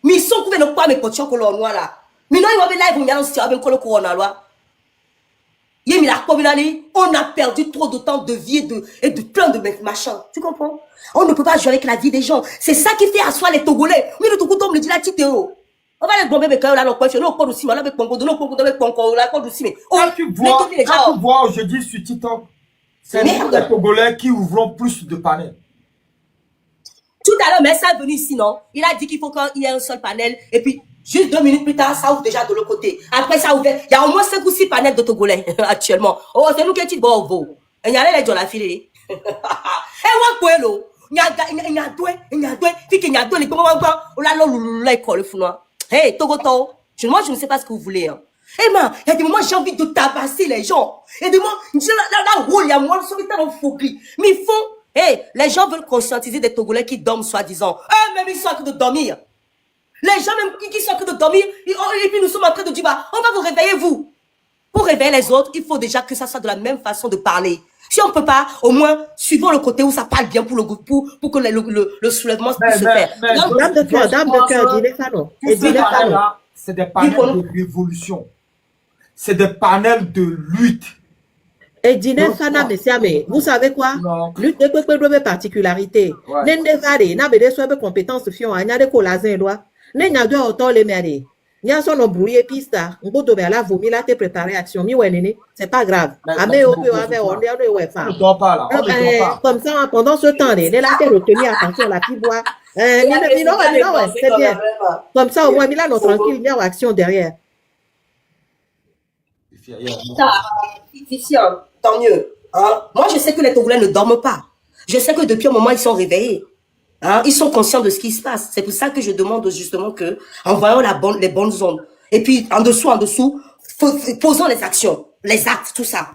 Mais sont couverts de quoi, mais quand tu as colonne là. Mais non, il va venir, il va venir, avec le corona là. On a perdu trop de temps de vie et de plein de machins. Tu comprends? On ne peut pas jouer avec la vie des gens. C'est ça qui fait asseoir les Togolais. Mais le Togo tombe, le dit la petite on va les bomber, mais quand on a l'eau, on a aussi, on a avec Pongo, on a avec Pongo, on a aussi, mais quand tu vois aujourd'hui sur TikTok, c'est nous les Togolais qui ouvrons plus de panels. Tout à l'heure, mais ça est venu ici, non? Il a dit qu'il faut qu'il y ait un seul panel. Et puis, juste 2 minutes plus tard, ça ouvre déjà de l'autre côté. Après, ça ouvert. Il y a au moins 5 ou 6 panels de Togolais, actuellement. Oh, c'est nous qui est bon, bon. Et il y a les gens la filée. Eh, ouais, quoi, l'eau? Il y a deux, puis qu'il y a deux, les pommes, on l'a l'eau, l'école, le founoir. Hey, Togoto. Moi, je ne sais pas ce que vous voulez, hein. Eh, man, il y a des moments, j'ai envie de tabasser les gens. Et des moments, il y a moi, je suis dans le faux gris. Mais ils font, hey, les gens veulent conscientiser des Togolais qui dorment soi-disant. Même ils sont en train de dormir. Les gens même qui sont en train de dormir, et puis nous sommes en train de dire, bah, on va vous réveiller, vous. Pour réveiller les autres, il faut déjà que ça soit de la même façon de parler. Si on ne peut pas, au moins, suivons le côté où ça parle bien pour que le soulèvement puisse se faire. Dame de cœur, dis-les ça, non. C'est des panels de révolution. C'est des panels de lutte. Et dîner sana mais vous savez quoi? Lutte de quoi particularité. N'endevare, n'a pas de compétences fion, n'a de colazin doigt. N'a de autant les mères. N'a son brouillé pista, on peut la vomi là te préparer action mi ouais c'est pas grave. Amé au peu avec on est ouais femme. Comme ça pendant ce temps les là te retenir attention la fille boit. Non, c'est bien. Comme ça au moins Mila non tranquille, il y a action derrière. Tant mieux. Hein? Moi, je sais que les Togolais ne dorment pas. Je sais que depuis un moment, ils sont réveillés. Hein, ils sont conscients de ce qui se passe. C'est pour ça que je demande justement que, en voyant les bonnes zones, et puis en dessous, posons les actions, les actes, tout ça.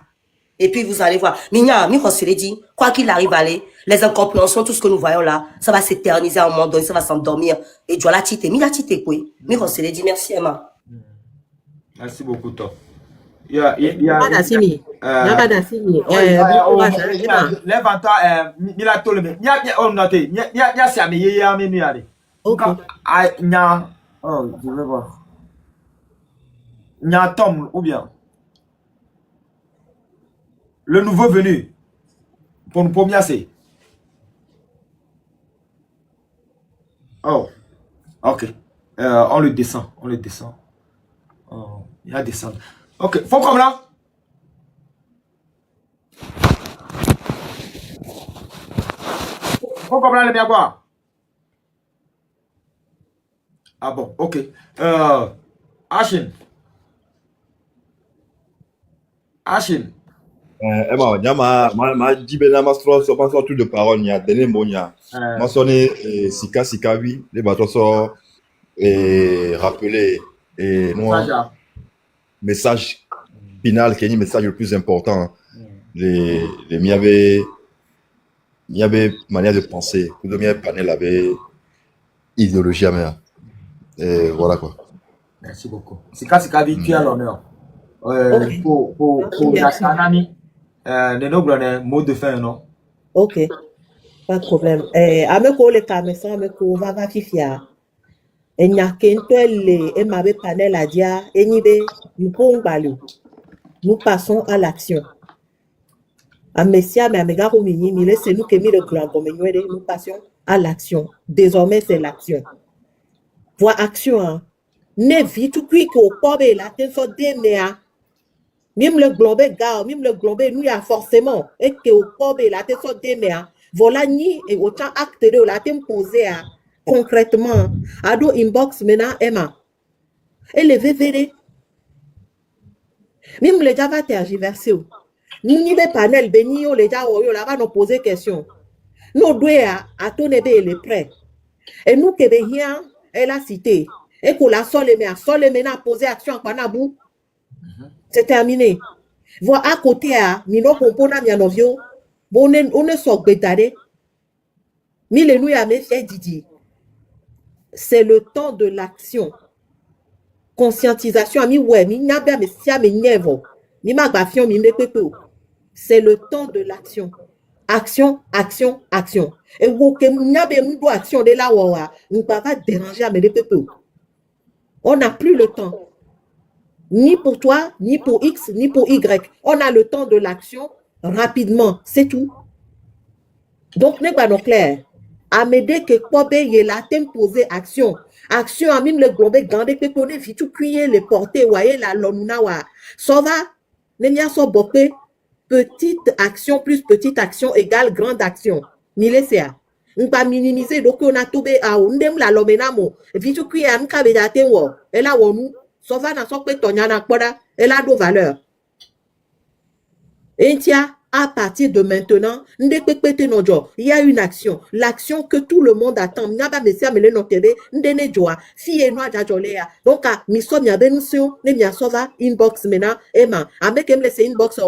Et puis vous allez voir. Minya, dit, quoi qu'il arrive, allez, les incompréhensions, tout ce que nous voyons là, ça va s'éterniser à un moment donné, ça va s'endormir. Et tu vas la titer. Minya tite, quoi. Dit, merci Emma. Merci beaucoup, toi. Nada simi. Nada simi. Lève-toi, Mila Toleme. On note. Si ami, ok. Oh, je vais voir. Nya Tom, ou bien le nouveau venu pour nous promener. Oh, ok. On le descend. Oh, il va descendre. Ok, faut comme là. Faut comme là, les bien quoi. Ah bon, ok. Ashin. Emma, ma dit ben ma stro so pas tout de parole nya dene monya. Ma sonné sika oui, les bateaux so rappeler et moi message final qui est le message le plus important. Les m'y avait manière de penser, tout le monde panel avait idéologie à mer. Et voilà quoi. Merci beaucoup. Sika oui, tu as l'honneur. Pour Yasanani, mot de fin, non? Ok, pas de problème. Ameko le kamesan, ameko vava fifia. Et nyakento et mabe panel à dia, et nibe, nous passons à l'action. Amesia, mais amegaro mini, mille, c'est nous qui mis le grand comme nous passons à l'action. Désormais, c'est l'action. Voir action, hein. Ne vit tout cuit qu'au pobe la tête soit déméa. Même le globé gars, même le globé nous y a forcément et que au pobe la tête soit déméa. Voilà ni et autant acte de la tête posée à concrètement. Ado inbox maintenant Emma. Et le VVD. Même les java tergiversé. Nous n'y a panel béni les java là-bas nous poser question. Nous doit à ton ébé les prêts. Et nous qui bien elle a cité. Et qu'on la sol et maintenant poser action en panabou. C'est terminé. Voir à côté à mino compona mi anovio. Bon on ne sok betade. Mille nous ya me fait Didi. C'est le temps de l'action. Conscientisation ami ouais mi nyabe me sia me nyevo. Mi magbafion mi mepepe. C'est le temps de l'action. Action, action, action. Et vous que nyabe mdo action de la wawa, nous pas déranger à me mepepe. On n'a plus le temps. Ni pour toi, ni pour X, ni pour Y. On a le temps de l'action rapidement. C'est tout. Donc, n'est pas non clair. À m'aider que Kobe y la thème poser action. Action, à mime le globe, gandé, que connaît, vite tout cuiller, les porter, voyez la lonunawa. Ça va, n'est so bopé, petite action plus petite action égale grande action. Mille c'est on pas minimiser, donc on a tout bé à on dem la lomenamo. Vite tout cuiller, am kabedate wo. Et là, on nous. Ça va dans son pétoniana, elle a de valeur. Et tiens, à partir de maintenant, il y a une action. L'action que tout le monde attend. Donc, nous sommes inbox maintenant, Emma. Avec inbox,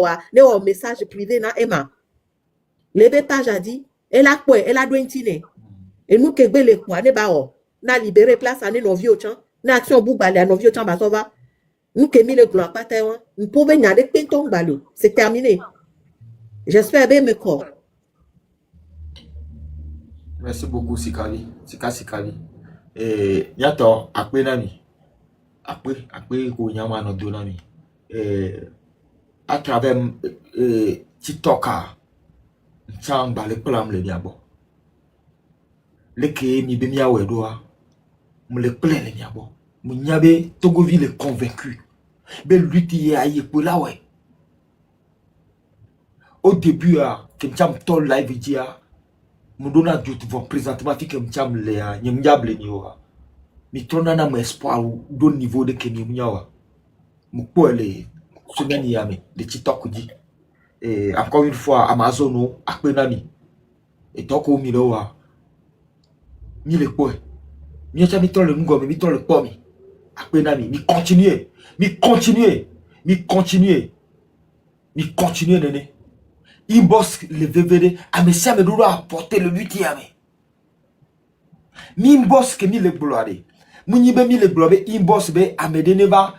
message privé, Emma. Les pages a dit, elle a quoi? Elle a douentine. Et nous, que les quoi, n'a libéré place à nos vieux champs. L'action boubalé à nos vieux champs, ça va. Nous qui mis le gloire pas taïwan, nous pouvons y aller pinton balou. C'est terminé. J'espère bien me corps. Merci beaucoup, Sikali. Sikali. Et yato, après nami. Après, kounyama no donami. À travers TikTok, chamba le plan le diabo. Le ke mi be mia wedoa. Me le plan le diabo. Mounyabe Togoville est convaincu. Mais lui qui est aïe pour là ouais. Au début que m'cham tol live dia mon donna d'autres vont présentement fi que m'cham le nyamdiable ni wa. Mi trona na mo espoir do niveau de que ni mnyawa. Mo ko le semaine yame de TikTok dit. Et encore une fois Amazon apenami. Et toko mi lo wa. mi le quoi mi cha mi tro le ngo mi tro le po mi après na mi continuer nene inbox le VVD amesia me doit apporter le 8e mi inbox que mi le gloire munyi be mi le globe inbox be amede ne ba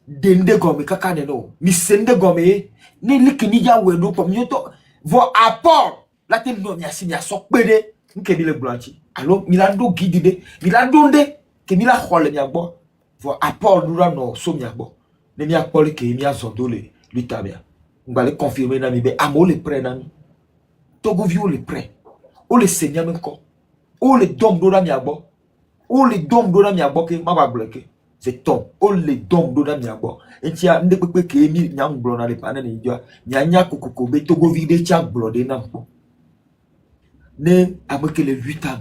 dende gomi kaka ne no mi sende gomi ni likini ya wedo ko mi to vo apport la te no mi asi mi aso pede nke mi le blanchi allo mi la do guide mi la donde ke mi la khole mi agbo vo apport dura no so mi agbo ne mi akpole ke mi azondo le lutabia ngale confirmer na mi be amo le prêt na mi togo vi o le prêt o le seigneur me ko o le dom dura mi agbo o le dom dura mi agbo ke ma ba bloquer c'est ton o le dom dura mi agbo entia nde pepe ke mi nyang blo na le panene ndio nyanya kokoko be togo vi de tia blo de na ko ne ameke le 8 ans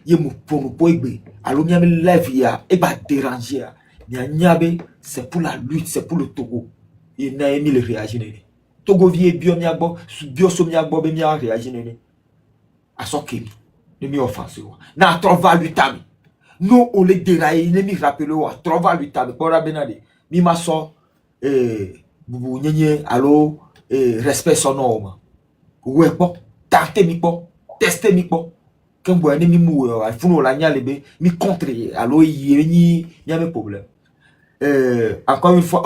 ye mo pono po egbe alo mi ame live ya e ba déranger nyanya be c'est pour la lutte c'est pour le Togo et na emi le réagir ne Togo vie bio mi agbo bio so mi agbo be mi a réagir ne asokemi ne mi offense na trova 8 ans no o le dérailler ne mi rappelle wa trova 8 ans pour benade mi ma so bubu nyenye alo respect son homme we po tarte mi po tester mi po kembo ne mi mu funo la nya lebe mi contre alo yi ni a mes problèmes encore une fois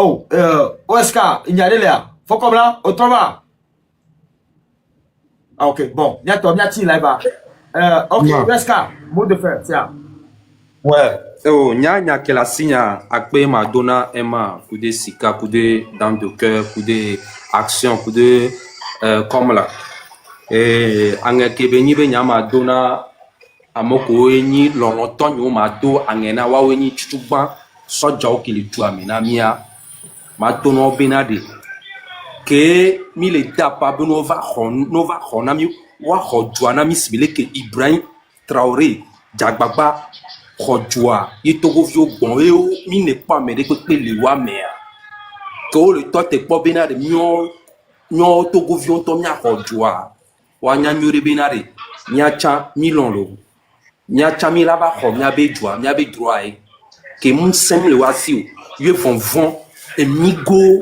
Oscar il y a là faut comme là au travail ah ok bon nya to nya ti live ok Oscar mot de faire tiens ouais nya que la signe akpe madonna ema kude sika kude dans de cœur kude action kude comme là angeke benyi be nya madonna amoko enyi lono tonyo mado angena wa wenyi chuba soja okili tu amina mia madonna benade ke mi le tapa benova khona mi wa khodwana mi sibile ke Ibrahim Traoré jagbagba khodwa yitogo vio bon mi ne pas me de pe le wa mea ko le to te po benade nyo togo vio to mi khodwa wa nya mi re benade nya cha mi lon lo nya cha mi la ba kho nya be droit que mon sem le wasi yo von et migo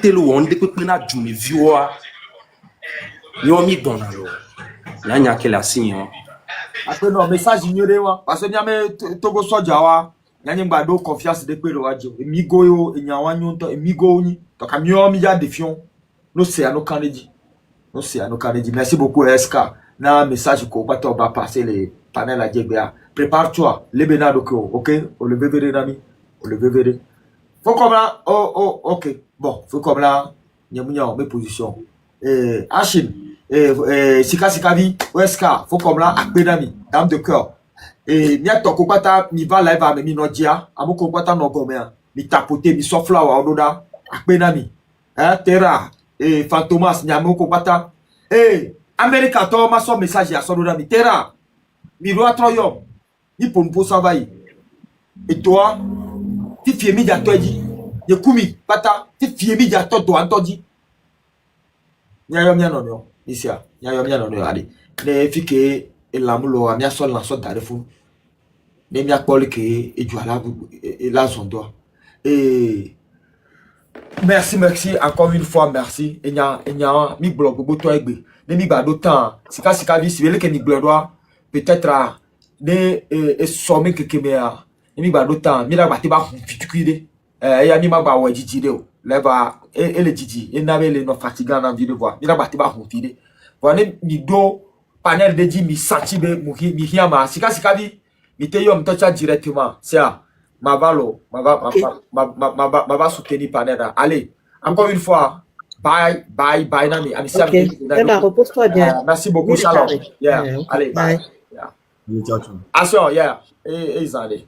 telo onde pe na djumi viwa yo mi dona lo nya que la signe après non message ignoré wa parce que nyame Togo soja wa nyanye gbado confiance de pe lo waje migo yo nya wa nyonto migo ni to ka mi ya defion no c'est à nos Canadiens merci beaucoup SK na message ko pas to ba passer les panels à Djebea prépare-toi les benado ko OK on le verra nami on le verra faut comme là OK bon faut comme là nyamunya mes positions Achim sika vi SK faut comme là akbenami dame de cœur nya to ko pata mi va live avec mi no dia amoko pata no gomea mi tapoter mi sofla wa ododa akbenami terra Fantomas nyamoko pata America to ma so message ya so mi terra mi ro atroyo ni pompo savai et toi ti fiemi ja toji ye kumi pata ti fiemi ja to do antoji nyayo mia no isia nyayo mia no ali ne fike elamulo amia so la so darefu ne mi akpole ke ejuala la zondo merci encore une fois merci enya mi blog boto egbe ne mi gbado tan sika vi sibele ke mi gloire peut-être ne somme kekemea ne mi gbado tan mi la gbati ba fitukide ya mi magba wa jijide o leva ele jiji enabe le no fatigant na video voir mi la gbati ba fide voilà mi do panel de ji mi sati be mi hiama sika vi mi te yo mtocha directement c'est ma va soutenir panel. Allez, encore une fois, bye, Nami. Ok, repose-toi bien. Merci beaucoup, Shalom. Yeah, allez, bye. Yeah. Ciao. Attention, yeah. Et allez.